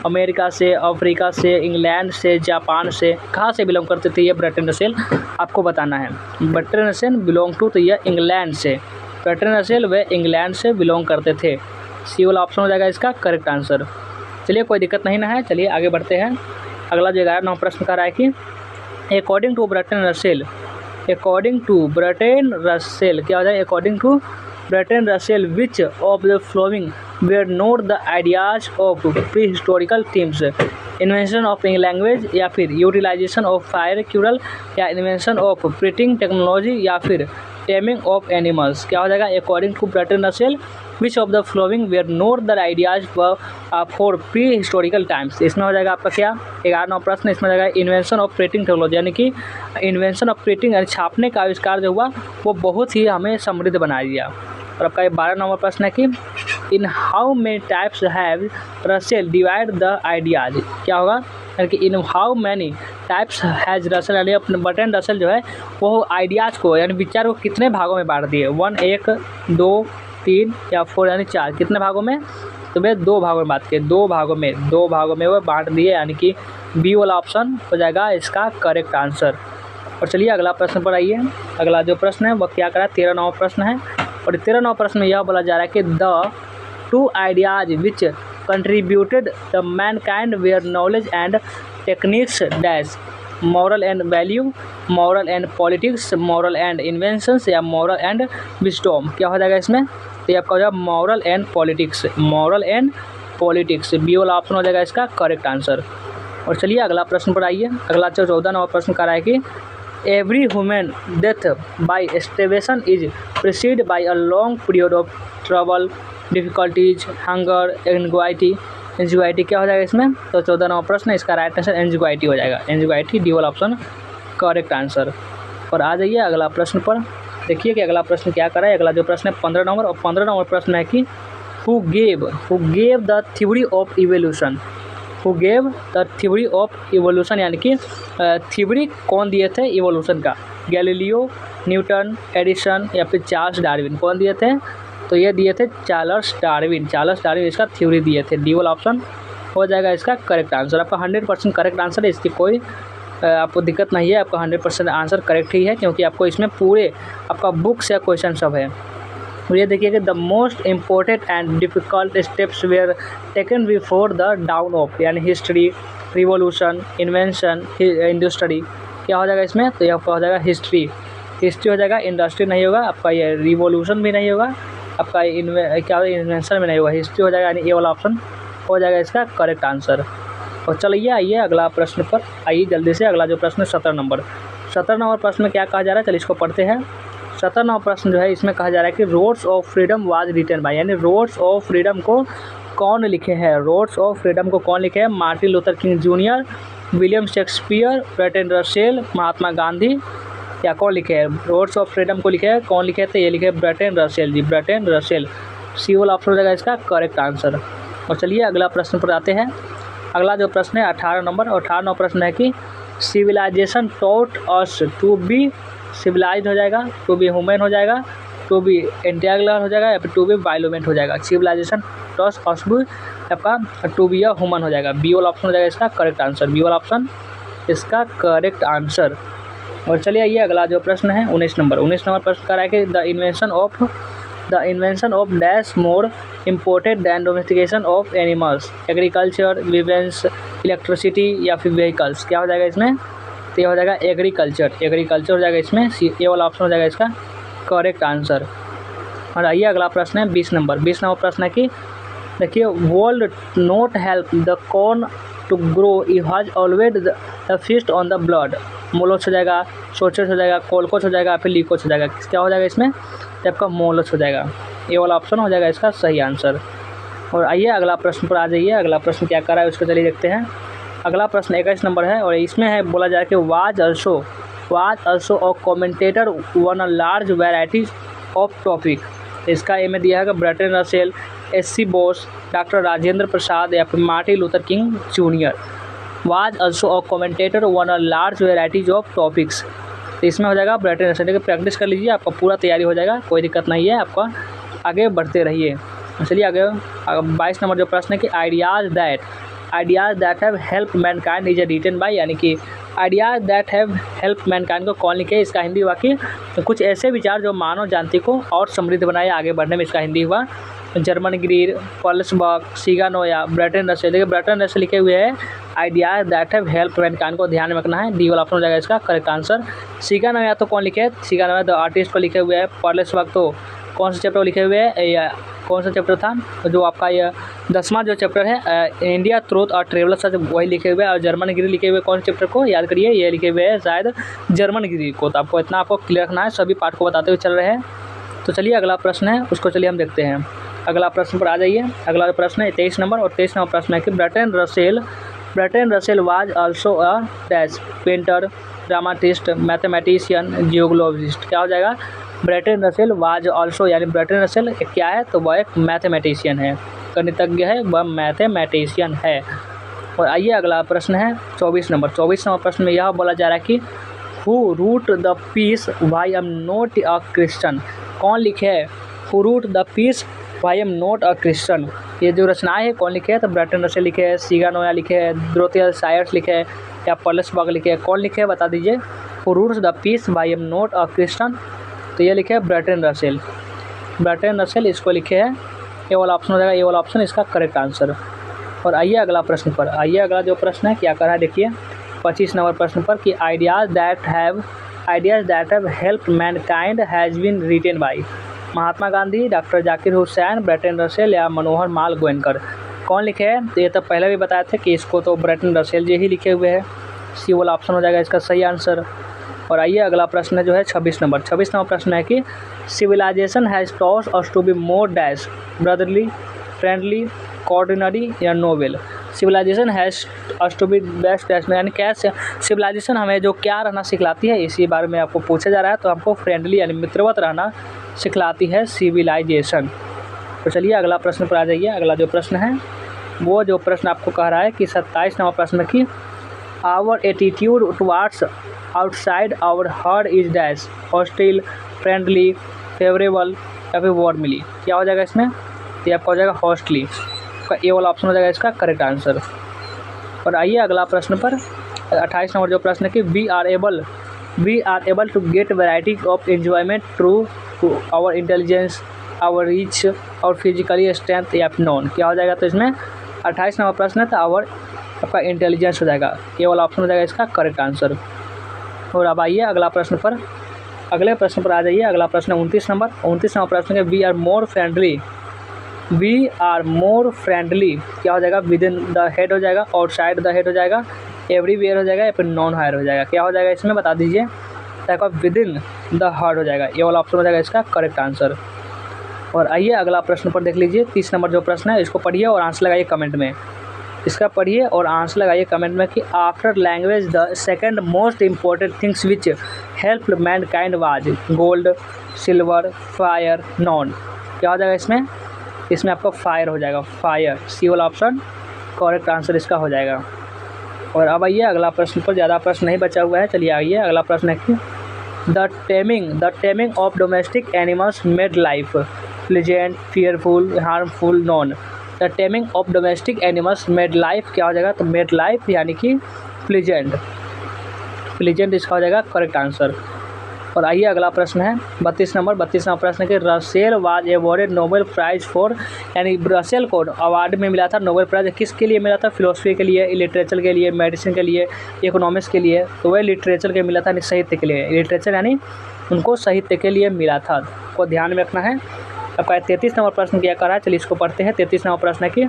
[SPEAKER 1] अमेरिका से, अफ्रीका से, इंग्लैंड से, जापान से, कहाँ से बिलोंग करते थे ये ब्रटन रसेल, आपको बताना है। ब्रटन रसेल बिलोंग टू, तो यह इंग्लैंड से, ब्रटन रसेल वे इंग्लैंड से बिलोंग करते थे, सी वाला ऑप्शन हो जाएगा इसका करेक्ट आंसर। चलिए कोई दिक्कत नहीं ना है, चलिए आगे बढ़ते हैं। अगला जो 11 नंबर प्रश्न का रहा है कि according to Bertrand Russell, according to Bertrand Russell, क्या हो जाए, according to Bertrand Russell which of the following were not the ideas of prehistorical times, invention of language या फिर यूटिलाइजेशन ऑफ फायर क्यूरल या इन्वेंशन ऑफ प्रिंटिंग टेक्नोलॉजी या फिर taming of animals, क्या हो जाएगा, according to Bertrand Russell which of the following were not the ideas for prehistorical times, इसमें हो जाएगा आपका क्या 11 नंबर प्रश्न, इसमें हो जाएगा इन्वेंशन ऑफ प्रिंटिंग टेक्नोलॉजी, यानी कि इन्वेंशन ऑफ प्रिंटिंग यानी छापने का आविष्कार जो हुआ वो बहुत ही हमें समृद्ध बना दिया। और आपका ये 12 नंबर प्रश्न है कि in how many types have Russell divide the ideas, क्या होगा, यानी कि in how many types has Russell, यानी अपने ब्रटन रसेल जो है वो आइडियाज़ को यानी विचार को कितने भागों में बांट दिए, 1, 1, 2, 3 या 4 यानी 4, कितने भागों में, तो वे 2 भागों में बांट के 2 भागों में वो बांट दिए, यानी कि बी वाला ऑप्शन हो जाएगा इसका करेक्ट आंसर। और चलिए अगला प्रश्न पर आइए। अगला जो प्रश्न है वह क्या करा, 13 नंबर प्रश्न है, और 13 नंबर प्रश्न में यह बोला जा रहा है कि the 2 ideas which contributed the mankind were knowledge and techniques dash, moral and value, moral and politics, moral and inventions या मॉरल एंड विस्डम, क्या हो जाएगा इसमें, तो ये आपका हो जाएगा moral and politics, moral and politics, B वाला ऑप्शन हो जाएगा इसका करेक्ट आंसर। और चलिए अगला प्रश्न पर आइए। अगला 14 नंबर प्रश्न का रहा है कि every human death by starvation is preceded by a long period of trouble, difficulties, hunger, anxiety, क्या हो जाएगा इसमें, तो 14 नंबर प्रश्न इसका राइट आंसर एंग्जाइटी हो जाएगा, एंग्जाइटी, डी वाला ऑप्शन करेक्ट आंसर। और आ जाइए अगला प्रश्न पर, देखिए कि अगला प्रश्न क्या कर रहा है। अगला जो प्रश्न है 15 नंबर, और 15 नंबर प्रश्न है कि who gave the theory of evolution, who gave the theory of evolution, यानी कि थ्योरी कौन दिए थे इवोल्यूशन का, गैलीलियो, न्यूटन, एडिसन या फिर चार्ल्स डार्विन, कौन दिए थे, तो ये दिए थे चार्ल्स डार्विन इसका थ्योरी दिए थे, डी वाला ऑप्शन हो जाएगा इसका करेक्ट आंसर। आपका 100% करेक्ट आंसर है, इसकी कोई आपको दिक्कत नहीं है, आपका 100% आंसर करेक्ट ही है, क्योंकि आपको इसमें पूरे आपका बुक से क्वेश्चन सब है। और ये देखिए कि the most important and difficult steps where taken before the down of, यानी हिस्ट्री, रिवोल्यूशन, इन्वेंशन, इंडस्ट्री, क्या हो जाएगा इसमें, तो ये आपका हो जाएगा हिस्ट्री हो जाएगा, इंडस्ट्री नहीं होगा, आपका ये रिवोल्यूशन भी नहीं होगा, आपका क्या इन्वेंशन भी नहीं होगा, हिस्ट्री हो जाएगा, यानी ए वाला ऑप्शन हो जाएगा इसका करेक्ट आंसर। और चलिए आइए अगला प्रश्न पर आइए जल्दी से। अगला जो प्रश्न है 17 नंबर प्रश्न में क्या कहा जा रहा है, चलिए इसको पढ़ते हैं। 17 नंबर प्रश्न जो है इसमें कहा जा रहा है कि roads of freedom was written by, यानी रोड्स ऑफ फ्रीडम को कौन लिखे हैं, रोड्स ऑफ फ्रीडम को कौन लिखे हैं, Martin Luther King Junior, William Shakespeare, Bertrand Russell, Mahatma Gandhi, या कौन लिखे हैं, रोड्स ऑफ फ्रीडम को लिखे हैं, कौन लिखे थे, ये लिखे ब्रटन रसेल जी, ब्रटन रसेल, सी वाला ऑप्शन हो जाएगा इसका करेक्ट आंसर। और चलिए अगला प्रश्न पर आते हैं। अगला जो प्रश्न है 18 नंबर, और 18 नंबर प्रश्न है कि civilization taught us to be civilize हो जाएगा, टू बी ह्यूमन हो जाएगा, टू बी इंटेग्रल हो जाएगा, या फिर टू बी वायलेंट हो जाएगा। सिविलाइजेशन टॉट अस टू आपका टू बी अ ह्यूमन हो जाएगा। बी वाला ऑप्शन हो जाएगा इसका करेक्ट आंसर, बी वाला ऑप्शन इसका करेक्ट आंसर। और चलिए आइए अगला जो प्रश्न है 19 नंबर प्रश्न कह रहा है कि the invention of dash more imported than domestication of animals, agriculture, weavings, electricity या फिर व्हीकल्स। क्या हो जाएगा इसमें? तो ये हो जाएगा एग्रीकल्चर हो जाएगा इसमें, ये वाला ऑप्शन हो जाएगा इसका करेक्ट आंसर। और आइए अगला प्रश्न है 20 नंबर प्रश्न है कि देखिए world not help the corn to grow it has always the feast on the blood. मोलोस हो जाएगा, सोचस हो जाएगा, कोलकोस हो जाएगा, फिर लीकोस हो जाएगा। क्या हो जाएगा इसमें? तो आपका मोलोस हो जाएगा, ये वाला ऑप्शन हो जाएगा इसका सही आंसर। और आइए अगला प्रश्न पर आ जाइए। अगला प्रश्न क्या कर रहा है उसको चलिए देखते हैं। अगला प्रश्न 21 नंबर है और इसमें है बोला जा रहा है कि was also a commentator on a large varieties of topic. इसका ए में दिया है Bertrand Russell, S C. Bose, doctor Rajendra Prasad या फिर Martin Luther King Junior. Was also a commentator on a large varieties of topics. तो इसमें हो जाएगा बर्ट्रैंड रसेल। देखिए प्रैक्टिस कर लीजिए, आपका पूरा तैयारी हो जाएगा, कोई दिक्कत नहीं है, आपका आगे बढ़ते रहिए। चलिए आगे 22 नंबर जो प्रश्न है कि ideas that have help mankind is written by, यानी कि ideas that have help mankind को कौन लिखे? इसका हिंदी हुआ कि तो कुछ ऐसे विचार जो मानव जाति को और समृद्ध बनाए आगे बढ़ने में। इसका हिंदी हुआ जर्मन ग्रीर, पर्ल्स बक, सिगानोया, बर्ट्रैंड रसेल। देखिए बर्ट्रैंड रसेल लिखे हुए हैं ideas that have help mankind को ध्यान में रखना है, डी वाला ऑप्शन हो जाएगा इसका करेक्ट आंसर। सिगानोया तो कौन लिखे? सिगानोया द आर्टिस्ट को लिखे हुए हैं। पर्ल्स बक तो कौन सा चैप्टर लिखे हुए हैं, या कौन सा चैप्टर था जो आपका ये 10वां जो चैप्टर है इंडिया ट्रूथ और ट्रेवलर सच, वही लिखे हुए हैं। और जर्मन गिरी लिखे हुए कौन चैप्टर को याद करिए, ये लिखे हुए हैं शायद जर्मन गिरी को। तो आपको इतना क्लियर रखना है, सभी पार्ट को बताते हुए चल रहे हैं। तो चलिए अगला प्रश्न है उसको चलिए हम देखते हैं। अगला प्रश्न पर आ जाइए। अगला प्रश्न है 23 नंबर और 23 नंबर प्रश्न है कि Bertrand Russell was also a dash painter, dramatist, mathematician, geographist. क्या हो जाएगा? बर्ट्रैंड रसेल वाज आल्सो, यानी बर्ट्रैंड रसेल क्या है? तो वह एक मैथमेटिशियन है, गणितज्ञ है, वह मैथमेटिशियन है। और आइए अगला प्रश्न है 24 नंबर प्रश्न में यह बोला जा रहा है कि who wrote the piece why I'm not a Christian. कौन लिखे है who wrote the piece why I'm not a Christian? ये जो रचनाएं है कौन लिखे है? तो बर्ट्रैंड रसेल लिखे है, सिगानोया लिखे है, डोरोथी सायर्स लिखे है या पर्ल्स बक लिखे है? कौन लिखे है बता दीजिए। Who wrote the piece why I'm not a Christian, तो ये लिखे है बर्ट्रैंड रसेल इसको लिखे है, ये वाला ऑप्शन हो जाएगा, ये वाला ऑप्शन इसका करेक्ट आंसर। और आइए अगला प्रश्न पर। आइए अगला जो प्रश्न है क्या कर रहा है देखिए 25 नंबर प्रश्न पर कि ideas that have help mankind has been written by. Mahatma Gandhi, doctor Zakir Hussain, Bertrand Russell या मनोहर माल गोयनकर। कौन लिखे हैं? तो ये तो पहले भी बताया था कि इसको तो बर्ट्रैंड रसेल जी ही लिखे हुए हैं, सी वाला ऑप्शन हो जाएगा इसका सही आंसर। और आइए अगला प्रश्न जो है 26 नंबर प्रश्न है कि civilization has taught us to be more dash brotherly, friendly, कोऑर्डिनरी या noble. Civilization has us to be best dash में, यानी क्या सिविलाइजेशन हमें जो क्या रहना सिखलाती है, इसी बारे में आपको पूछा जा रहा है। तो हमको फ्रेंडली यानी मित्रवत रहना सिखलाती है सिविलाइजेशन। तो चलिए अगला प्रश्न पर आ जाइए। अगला जो प्रश्न है वो जो प्रश्न आपको कह रहा है कि 27 नंबर प्रश्न की our attitude towards outside our herd is dash, hostile, friendly, favourable या फिर वार्मली। क्या हो जाएगा इसमें? तो आपका हो जाएगा हॉस्टली, ए वाला ऑप्शन हो जाएगा इसका करेक्ट आंसर। और आइए अगला प्रश्न पर 28 नंबर जो प्रश्न है कि we are able to get variety of enjoyment through our intelligence, our reach और फिजिकली स्ट्रेंथ या नॉन। क्या हो जाएगा? तो इसमें 28 नंबर प्रश्न है तो आवर आपका इंटेलिजेंस हो जाएगा, ये वाला ऑप्शन हो जाएगा इसका करेक्ट आंसर। और अब आइए अगले प्रश्न पर आ जाइए। अगला प्रश्न 29 नंबर प्रश्न है वी आर मोर फ्रेंडली। क्या हो जाएगा? विद इन द हेड हो जाएगा, आउटसाइड द हेड हो जाएगा, एवरीवेयर हो जाएगा या फिर नॉन हायर हो जाएगा। क्या हो जाएगा इसमें बता दीजिए। विद इन द हार्ट हो जाएगा, ये वाला ऑप्शन हो जाएगा इसका करेक्ट आंसर। और आइए अगला प्रश्न पर देख लीजिए 30 नंबर जो प्रश्न है इसको पढ़िए और आंसर लगाइए कमेंट में। इसका पढ़िए और आंसर लगाइए कमेंट में कि after language the second most important things which help Mankind was gold, silver, fire, non. क्या हो जाएगा इसमें आपका फायर हो जाएगा, फायर, सी वाला ऑप्शन करेक्ट आंसर इसका हो जाएगा। और अब आइए अगला प्रश्न पर, ज़्यादा प्रश्न नहीं बचा हुआ है, चलिए आइए अगला प्रश्न है कि the taming of domestic animals made life pleasant, fearful, harmful, non. The taming of domestic animals made life क्या हो जाएगा, तो मेड लाइफ यानी कि प्लीजेंट, प्लीजेंट इसका हो जाएगा करेक्ट आंसर। और आइए अगला प्रश्न है 32 नंबर प्रश्न के Russell was awarded Nobel prize for, यानी रसेल को अवार्ड में मिला था नोबेल प्राइज़ किसके लिए मिला था, फिलोसफी के लिए, लिटरेचर के लिए, मेडिसिन के लिए, इकोनॉमिक्स के लिए, तो वह लिटरेचर के मिला था, यानी साहित्य के लिए, लिटरेचर यानी उनको साहित्य के लिए मिला था, को ध्यान में रखना है। आपका 33 नंबर प्रश्न क्या कर रहा है, चलिए इसको पढ़ते हैं। 33 नंबर प्रश्न है कि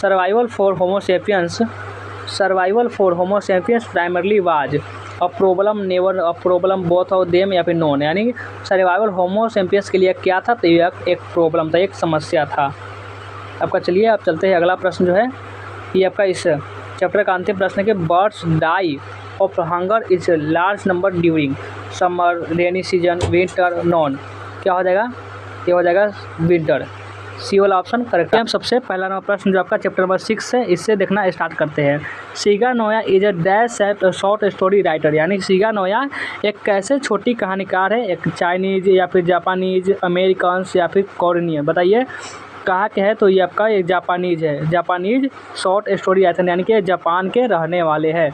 [SPEAKER 1] survival for homo sapiens primarily was a problem never a problem both of them या फिर नॉन, यानी सर्वाइवल होमो सेपियंस के लिए क्या था, तो यह एक प्रॉब्लम था, एक समस्या था आपका। चलिए आप चलते हैं अगला प्रश्न जो है, ये आपका इस चैप्टर का अंतिम प्रश्न है कि birds die of hunger is large number during summer, rainy season, winter, none, क्या हो जाएगा, ये हो जाएगा विंटर, सी वाला ऑप्शन करेक्ट है। हम सबसे पहला नंबर प्रश्न जो आपका चैप्टर नंबर 6 है, इससे देखना स्टार्ट करते हैं। Shiga Noah is a dash short story writer, यानी शिगा नोया एक कैसे छोटी कहानीकार है, एक चाइनीज या फिर जापानीज, अमेरिकन या फिर कोरियन, बताइए कहाँ के है, तो ये आपका एक जापानीज है, जापानीज शॉर्ट स्टोरी राइटर, यानी कि जापान के रहने वाले हैं।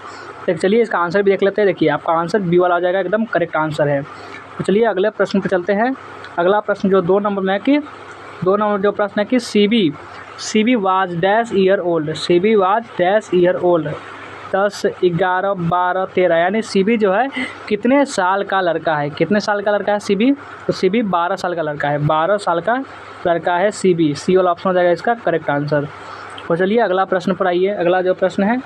[SPEAKER 1] तो चलिए इसका आंसर भी देख लेते हैं। देखिए आपका आंसर बी वाला हो जाएगा, एकदम करेक्ट आंसर है। तो चलिए अगले प्रश्न पर चलते हैं। अगला प्रश्न जो 2 नंबर में है कि 2 नंबर जो प्रश्न है कि C B was dash year old, C B was dash year old, 10, 11, 12, 13, यानी सी बी जो है कितने साल का लड़का है, कितने साल का लड़का है सी बी, तो सी बी 12 साल का लड़का है, 12 साल का लड़का है सी बी, सी वाला ऑप्शन हो जाएगा इसका करेक्ट आंसर। तो चलिए अगला प्रश्न पर आइए। अगला जो प्रश्न है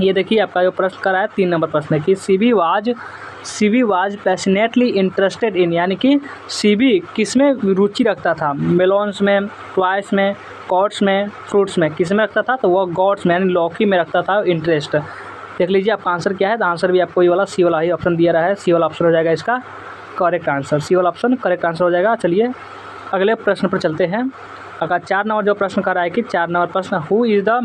[SPEAKER 1] ये देखिए आपका जो प्रश्न कर रहा है 3 नंबर प्रश्न है कि C B was passionately interested in, यानी कि सी बी किस में रुचि रखता था, मेलॉन्स में, टॉयस में, कॉर्ड्स में, फ्रूट्स में, किस में रखता था, तो वह गॉड्स में यानी लौकी में रखता था इंटरेस्ट। देख लीजिए आपका आंसर क्या है, तो आंसर भी आपको ये वाला सी वाला ही ऑप्शन दिया रहा है, सी वाला ऑप्शन हो जाएगा इसका करेक्ट आंसर, सी वाला ऑप्शन करेक्ट आंसर हो जाएगा। चलिए अगले प्रश्न पर चलते हैं। अगर 4 नंबर जो प्रश्न कर रहा है कि 4 नंबर प्रश्न who is the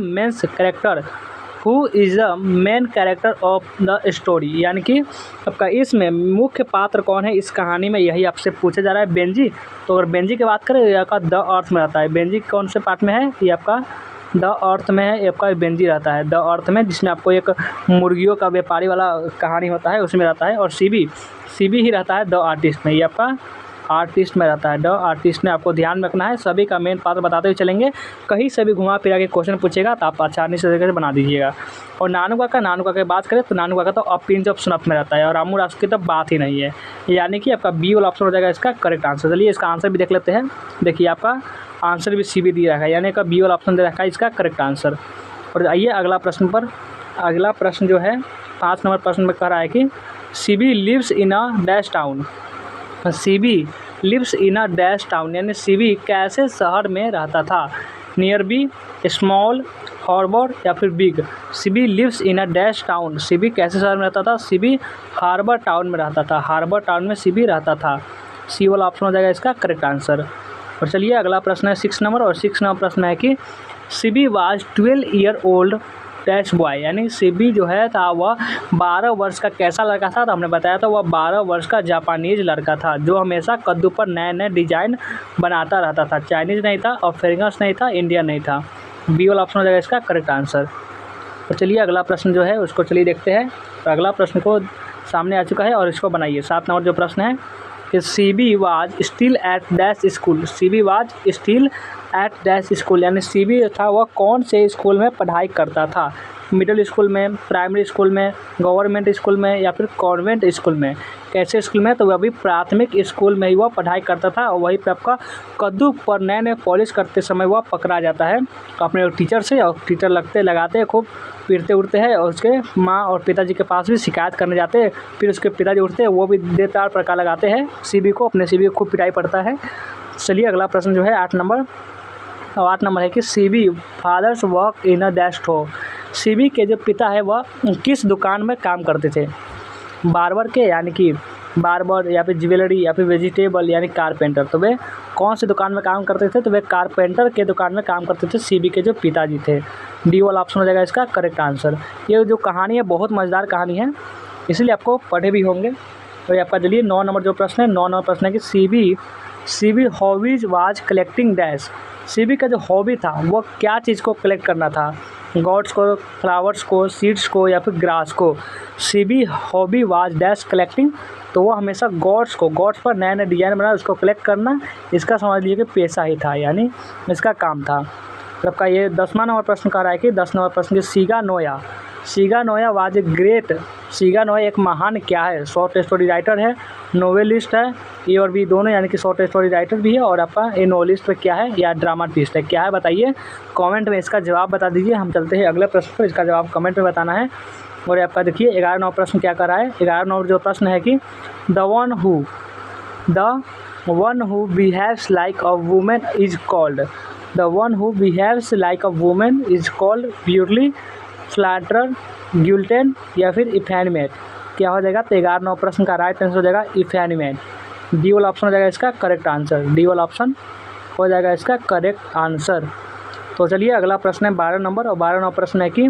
[SPEAKER 1] main character of the story, यानी कि आपका इसमें मुख्य पात्र कौन है इस कहानी में, यही आपसे पूछा जा रहा है। बेंजी, तो अगर बेंजी की बात करें ये आपका द अर्थ में रहता है, बेंजी कौन से पार्ट में है, ये आपका द अर्थ में है, ये आपका बेंजी रहता है द अर्थ में, जिसमें आपको एक मुर्गियों का व्यापारी वाला कहानी होता है उसमें रहता है, और सी बी ही रहता है द आर्टिस्ट में, ये आपका आर्टिस्ट में रहता है, द आर्टिस्ट में। आपको ध्यान रखना है, सभी का मेन पात्र बताते हुए चलेंगे, कहीं से भी घुमा फिरा के क्वेश्चन पूछेगा तो आप आसानी से तरीके से बना दीजिएगा। और नानू काका की बात करें तो नानू काका तो पिंच ऑफ स्नफ में रहता है, और रामू रास की तो बात ही नहीं है, यानी कि आपका बी वाला ऑप्शन हो जाएगा इसका करेक्ट आंसर। चलिए इसका आंसर भी देख लेते हैं। देखिए आपका आंसर भी सी बी दिया रखा है, यानी कि बी वाला ऑप्शन दे रखा है इसका करेक्ट आंसर। और आइए अगला प्रश्न पर। अगला प्रश्न जो है 5 नंबर प्रश्न में कह रहा है कि C B lives in a dash town, C B lives in a dash town, यानी सी बी कैसे शहर में रहता था, नियर बी, स्मॉल, हार्बर या फिर big. C B lives in a dash town, C B कैसे शहर में रहता था, सी बी हार्बर टाउन में रहता था, हार्बर टाउन में सी बी रहता था, सी वाला ऑप्शन हो जाएगा इसका करेक्ट आंसर। और चलिए अगला प्रश्न है 6 नंबर, और 6 नंबर प्रश्न है कि C B was 12 year old dash boy, यानी सी बी जो है था वह 12 वर्ष का कैसा लड़का था, तो हमने बताया था वह 12 वर्ष का जापानीज लड़का था, जो हमेशा कद्दू पर नए नए डिजाइन बनाता रहता था, चाइनीज़ नहीं था, अफ्रीकन नहीं था, इंडियन नहीं था, बी वाला ऑप्शन हो जाएगा इसका करेक्ट आंसर। तो चलिए अगला प्रश्न जो है उसको चलिए देखते हैं। तो अगला प्रश्न को सामने आ चुका है और इसको बनाइए। 7 नंबर जो प्रश्न है कि C B was still at dash school, C B was still at dash school, यानी सी बी था वह कौन से स्कूल में पढ़ाई करता था, मिडिल स्कूल में, प्राइमरी स्कूल में, गवर्नमेंट स्कूल में या फिर कॉन्वेंट स्कूल में, कैसे स्कूल में, तो वह भी प्राथमिक स्कूल में ही वह पढ़ाई करता था, और वहीं पर आपका कद्दू पर नए नए पॉलिश करते समय वह पकड़ा जाता है अपने टीचर से, और टीचर लगाते खूब पीटते उड़ते हैं, और उसके माँ और पिताजी के पास भी शिकायत करने जाते हैं, फिर उसके पिताजी उठते हैं वो भी देतार प्रकार लगाते हैं सी बी को, अपने सी बी को खूब पिटाई पड़ता है। चलिए अगला प्रश्न जो है 8 नंबर, और 8 नंबर है कि C B fathers work in a dash हो, सी बी के जो पिता है वह किस दुकान में काम करते थे, बार्बर के, यानी कि बार्बर या फिर ज्वेलरी या फिर वेजिटेबल यानी कारपेंटर, तो वे कौन सी दुकान में काम करते थे, तो वे कारपेंटर के दुकान में काम करते थे सी बी के जो पिताजी थे, डी वाला ऑप्शन हो जाएगा इसका करेक्ट आंसर। ये जो कहानी है बहुत मज़ेदार कहानी है, इसलिए आपको पढ़े भी होंगे। तो ये आपका चलिए 9 नंबर जो प्रश्न है, 9 नंबर प्रश्न है कि C B CB hobbies was collecting dash. CB का जो हॉबी था वो क्या चीज़ को कलेक्ट करना था, गॉड्स को, फ्लावर्स को, सीड्स को या फिर ग्रास को। CB hobby was dash collecting, तो वो हमेशा गॉड्स पर नए नए डिज़ाइन बना उसको कलेक्ट करना इसका समझ लीजिए कि पेशा ही था, यानी इसका काम था। तो आपका ये 10वां नंबर प्रश्न कह रहा है कि 10 नंबर प्रश्न की सीगा नोया वाज ए ग्रेट। सीगा नोया एक महान क्या है, शॉर्ट स्टोरी राइटर है, नोवेलिस्ट है, ए और बी दोनों, यानी कि शॉर्ट स्टोरी राइटर भी है और आपका ए नोवेलिस्ट पे क्या है या ड्रामाटिस्ट है, क्या है बताइए कमेंट में इसका जवाब बता दीजिए। हम चलते हैं अगले प्रश्न पर, इसका जवाब कमेंट में बताना है। और आपका देखिए 11 नंबर प्रश्न क्या कर रहा है। 11 नंबर जो प्रश्न है कि the one who behaves like a women is called. The one who behaves like a women is called ब्यूटली, फ्लैटरर, ग्यूल्टेन या फिर इफेनिमेट। क्या हो जाएगा, तो 11 नंबर प्रश्न का राइट आंसर हो जाएगा इफेनिमेट। डी वाला ऑप्शन हो जाएगा इसका करेक्ट आंसर, डी वाला ऑप्शन हो जाएगा इसका करेक्ट आंसर। तो चलिए अगला प्रश्न है 12 नंबर, और 12 नंबर प्रश्न है कि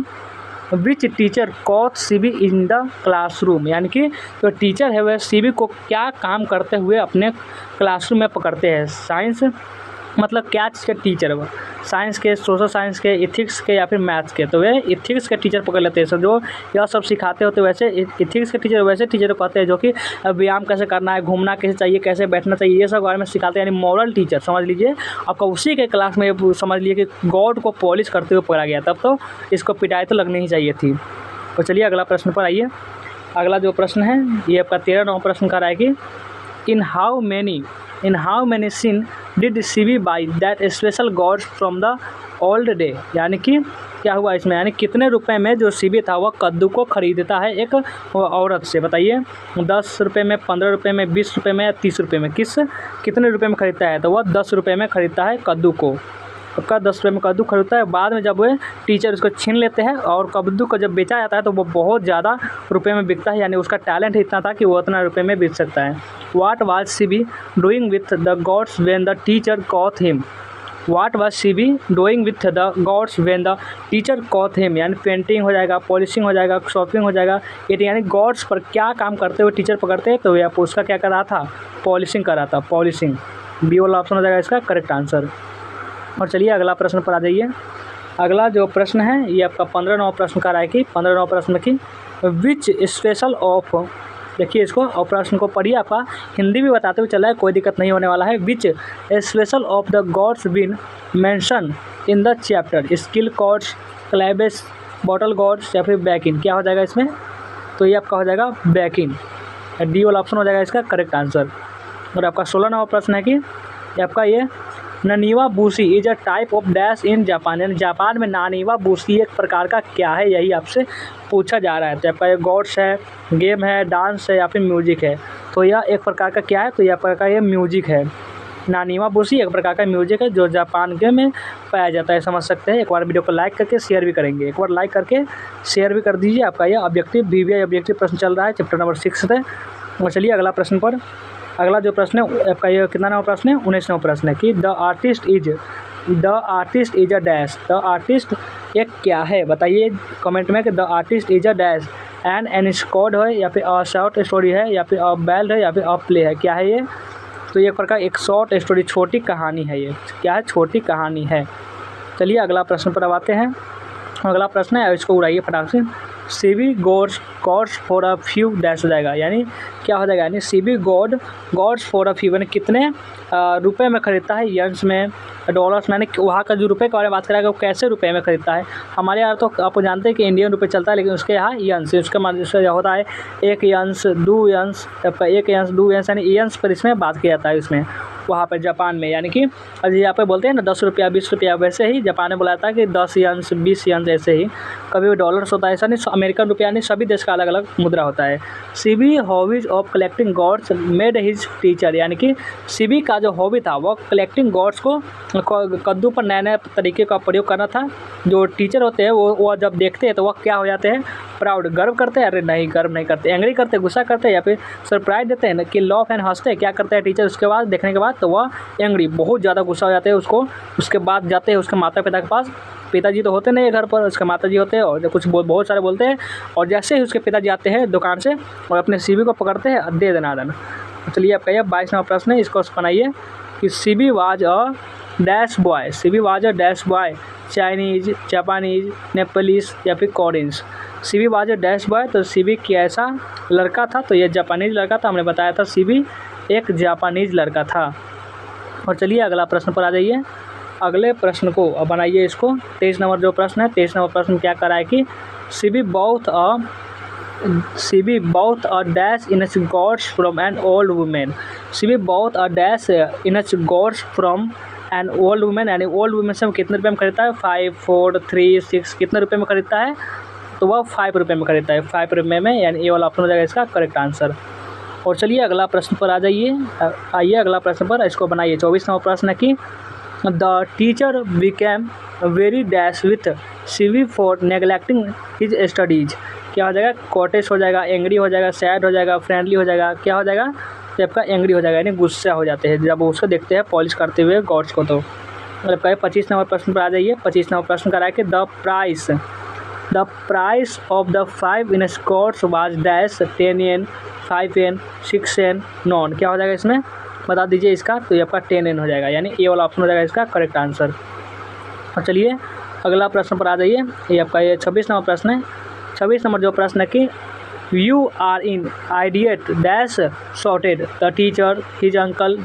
[SPEAKER 1] which teacher caught CB in the classroom. यानी कि जो टीचर है वह सीबी को क्या काम करते हुए अपने क्लासरूम में पकड़ते हैं। साइंस मतलब क्या चीज़ के टीचर, वो साइंस के, सोशल साइंस के, इथिक्स के या फिर मैथ्स के, तो वे इथिक्स के टीचर पकड़ लेते हैं। सो जो यह सब सिखाते होते वैसे इथिक्स के टीचर वैसे टीचर को कहते हैं जो कि व्यायाम कैसे करना है, घूमना कैसे चाहिए, कैसे बैठना चाहिए, ये सब बारे में सिखाते हैं, यानी मॉरल टीचर समझ लीजिए। आपका उसी के क्लास में समझ लीजिए कि गॉड को पॉलिश करते हुए पकड़ा गया, तब तो इसको पिटाई तो लगनी ही चाहिए थी। तो चलिए अगला प्रश्न पर आइए। अगला जो प्रश्न है ये आपका 13 नंबर प्रश्न का रहा है कि in how many sin did CB buy that special gods from the old day. यानी कि क्या हुआ इसमें, यानी कितने रुपए में जो सीबी था वह कद्दू को खरीदता है एक औरत से, बताइए 10 रुपये में, 15 रुपये में, 20 रुपये में या 30 रुपये में, कितने रुपये में खरीदता है, तो वह 10 रुपये में खरीदता है कद्दू को। आपका 10 रुपये में कद्दू खरीदता है, बाद में जब वह टीचर उसको छीन लेते हैं और कद्दू को जब बेचा जाता है तो वो बहुत ज़्यादा रुपये में बिकता है, यानी उसका टैलेंट इतना था कि वो उतना रुपये में बिक सकता है। What was CB doing with the gods when the teacher cot him. What was CB doing with the gods when the teacher cot him, यानी पेंटिंग हो जाएगा, पॉलिशिंग हो जाएगा, शॉपिंग हो जाएगा, यानी गॉड्स पर क्या काम करते हुए टीचर पकड़ते हैं, तो यह उसका क्या कर रहा था, पॉलिशिंग कर रहा था, पॉलिशिंग। बी वाला ऑप्शन हो जाएगा इसका करेक्ट आंसर। और चलिए अगला प्रश्न पर आ जाइए। अगला जो प्रश्न है ये आपका 15 नंबर प्रश्न का रहा है कि 15 नंबर प्रश्न की विच स्पेशल ऑफ, देखिए इसको और प्रश्न को पढ़िए, आपका हिंदी भी बताते हुए चला है, कोई दिक्कत नहीं होने वाला है। Which special of the gods been mention in the chapter, skill gods, क्लैबेस, बॉटल गॉड्स या फिर बैकिन। क्या हो जाएगा इसमें, तो ये आपका हो जाएगा बैकिन, डी वाला ऑप्शन हो जाएगा इसका करेक्ट आंसर। और आपका 16 नंबर प्रश्न है कि आपका ये Naniwa Bushi is a type of dash in Japan, यानी जापान में नानिवा बूसी एक प्रकार का क्या है, यही आपसे पूछा जा रहा है। तो आपका ये गॉड्स है, गेम है, डांस है या फिर म्यूजिक है, तो यह एक प्रकार का क्या है, तो यह प्रकार का ये म्यूजिक है। नानिवा बूसी एक प्रकार का म्यूजिक है जो जापान के में पाया जाता है, समझ सकते हैं। एक बार वीडियो को लाइक करके शेयर भी करेंगे, एक बार लाइक करके शेयर भी कर दीजिए। आपका ये ऑब्जेक्टिव BBI ऑब्जेक्टिव प्रश्न चल रहा है, चैप्टर नंबर 6 है। और चलिए अगला प्रश्न पर, अगला जो प्रश्न है आपका ये कितना नंबर प्रश्न है, 19 नंबर प्रश्न है कि the artist is a dash. The artist एक क्या है, बताइए कमेंट में कि the artist is a dash an squad है या फिर अ शॉर्ट स्टोरी है या फिर अ बैल्ड है या फिर अ प्ले है, क्या है ये, तो ये प्रकार एक शॉर्ट स्टोरी, छोटी कहानी है, ये क्या है, छोटी कहानी है। चलिए अगला प्रश्न पर अब आते हैं। अगला प्रश्न है, इसको उड़ाइए फटाक से। CB gods for a few dash हो जाएगा, यानी क्या हो जाएगा, यानी CB gods for a few, यानी कितने रुपए में खरीदता है, यंस में, डॉलर्स में, यानी वहाँ का जो रुपए के बारे में बात करेगा वो कैसे रुपए में खरीदता है। हमारे यहाँ तो आप जानते हैं कि इंडियन रुपए चलता है, लेकिन उसके यहाँ यंस, उसका मतलब से होता है 1 यंस 2 यंस, आपका 1 यंस 2 यंस, यानी यंस पर इसमें बात किया जाता है इसमें, वहाँ पर जापान में। यानी कि यहाँ पे बोलते हैं ना 10 रुपया 20 रुपया, वैसे ही जापान में बोला जाता है कि 10 यंस 20 यंस, ऐसे ही कभी भी डॉलर्स होता है, ऐसा नहीं, अमेरिकन रुपया नहीं, सभी देश का अलग अलग मुद्रा होता है। CB hobbies of collecting gods made his teacher, यानी कि सीबी का जो हॉबी था वो कलेक्टिंग गॉड्स को कद्दू पर नए नए तरीके का प्रयोग करना था। जो टीचर होते हैं वो जब देखते हैं तो वह क्या हो जाते हैं, प्राउड, गर्व करते हैं, अरे नहीं गर्व नहीं करते, एंग्री करते, गुस्सा करते हैं या फिर सरप्राइज देते हैं कि लॉफ एंड हंसते हैं। क्या करते हैं टीचर उसके बाद देखने के बाद, तो वह एंग्री, बहुत ज़्यादा गुस्सा हो जाते हैं उसको। उसके बाद जाते हैं उसके माता पिता के पास, पिताजी तो होते नहीं है घर पर, उसके माताजी होते हैं, और कुछ बहुत सारे बोलते हैं, और जैसे ही उसके पिताजी आते हैं दुकान से और अपने सीबी को पकड़ते हैं, दे देना चलिए आपका यह 22 नंबर प्रश्न है, इसको बनाइए कि CB was a dash boy. CB was a dash boy, Chinese, Japanese, Nepalese या फिर Koreans. CB was a dash boy, तो सीबी कैसा लड़का था, तो यह जापानीज लड़का था। हमने बताया था सीबी एक जापानीज लड़का था। और चलिए अगला प्रश्न पर आ जाइए। अगले प्रश्न को अब बनाइए इसको। 23 नंबर जो प्रश्न है, 23 नंबर प्रश्न क्या करा है कि CB both a dash in gods from an old women. CB both a dash in gods from an old women, यानी ओल्ड वुमेन से कितने रुपये में खरीदता है, 5, 4, 3, 6 कितने रुपये में खरीदता है, तो वह 5 रुपये में खरीदता है, 5 रुपये में, यानी ये वाला ऑप्शन हो जाएगा इसका करेक्ट आंसर। और चलिए अगला प्रश्न पर आ जाइए। आइए अगला प्रश्न पर, इसको बनाइए। 24 नंबर प्रश्न है कि the teacher became very dash with CB for neglecting his studies. क्या हो जाएगा, कॉटेज हो जाएगा, एंग्री हो जाएगा, सैड हो जाएगा, फ्रेंडली हो जाएगा, क्या हो जाएगा, तो आपका एंग्री हो जाएगा, यानी गुस्सा हो जाते हैं जब उसको देखते हैं पॉलिश करते हुए गॉड्स को। तो आपका 25 नंबर प्रश्न पर आ जाइए। 25 नंबर प्रश्न करा है कि the price of the 5 in Scots was dash 10 yen, 5 yen, 6 yen, none. क्या हो जाएगा इसमें, बता दीजिए इसका, तो ये आपका 10 येन हो जाएगा, यानी ये वाला ऑप्शन हो जाएगा इसका करेक्ट आंसर। और चलिए अगला प्रश्न पर आ जाइए। ये आपका ये 26 नंबर प्रश्न है। 26 नंबर जो प्रश्न है कि you are in idiot dash sorted the teacher, his uncle,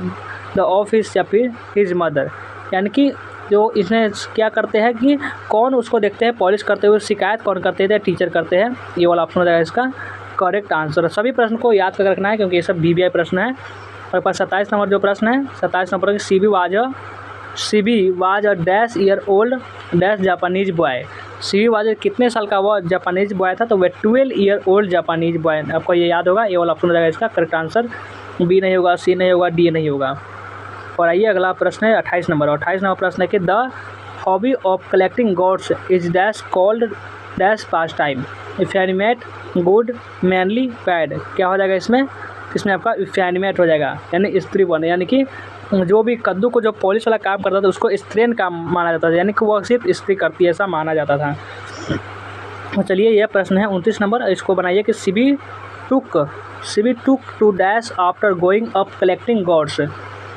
[SPEAKER 1] the office या फिर हिज मदर। यानी कि जो इसमें क्या करते हैं कि कौन उसको देखते हैं पॉलिश करते हुए, शिकायत कौन करते हैं, टीचर करते हैं, ये वाला ऑप्शन हो जाएगा इसका करेक्ट आंसर। सभी प्रश्न को याद कर रखना है क्योंकि ये सब VBI प्रश्न है। और पर 27 नंबर जो प्रश्न है, 27 नंबर की CB was a dash year old dash Japanese boy. CB was कितने साल का वो जापानीज बॉय था, तो वह 12 ईयर ओल्ड जापानीज बॉय। आपको ये याद होगा, ये वाला ऑप्शन हो जाएगा इसका करेक्ट आंसर। बी नहीं होगा, सी नहीं होगा, डी नहीं होगा। और आइए अगला प्रश्न है 28 नंबर। 28 नंबर प्रश्न है कि the hobby of collecting gods is dash called dash pastime, effeminate, good, manly, bad. क्या हो जाएगा इसमें आपका इफेनिमेट हो जाएगा, यानी स्त्री बने, यानी कि जो भी कद्दू को जो पॉलिश वाला काम करता था उसको स्त्रीन काम माना जाता था, यानी कि वह सिर्फ स्त्री करती है ऐसा माना जाता था। तो चलिए यह प्रश्न है 29 नंबर, इसको बनाइए कि CB took to dash after going up collecting gods.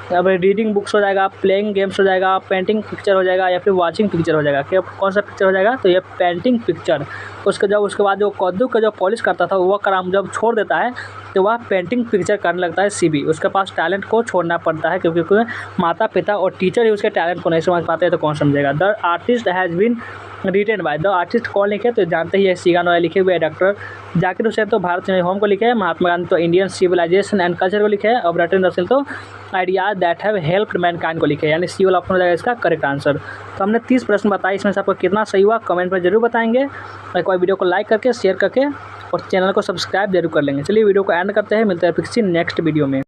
[SPEAKER 1] अब रीडिंग बुक्स हो जाएगा, प्लेइंग गेम्स हो जाएगा, पेंटिंग पिक्चर हो जाएगा या फिर वाचिंग पिक्चर हो जाएगा। क्या कौन सा पिक्चर हो जाएगा, तो ये पेंटिंग पिक्चर। उसके बाद जो कद्दू का जो पॉलिश करता था वह काम जब छोड़ देता है तो वह पेंटिंग पिक्चर करने लगता है सीबी। उसके पास टैलेंट को छोड़ना पड़ता है क्योंकि माता पिता और टीचर ही उसके टैलेंट को नहीं समझ पाते हैं, तो कौन समझेगा। The artist has been written by, the artist कौन लिखे, तो जानते ही है सिगानोया लिखे हुए डॉक्टर जाकिर हुसैन तो भारत होम को लिखे है, महात्मा गांधी तो इंडियन सिविलाइजेशन एंड कल्चर को लिखे है, और ब्रटन रसेल तो ideas that have helped Mankind को लिखे है, यानी सी वाला ऑप्शन हो जाएगा इसका करेक्ट आंसर। तो हमने 30 प्रश्न बताए, इसमें से आपको कितना सही हुआ कमेंट पर जरूर बताएंगे। और कोई वीडियो को लाइक करके शेयर करके और चैनल को सब्सक्राइब जरूर कर लेंगे। चलिए वीडियो को एंड करते हैं, मिलते हैं फिर नेक्स्ट वीडियो में।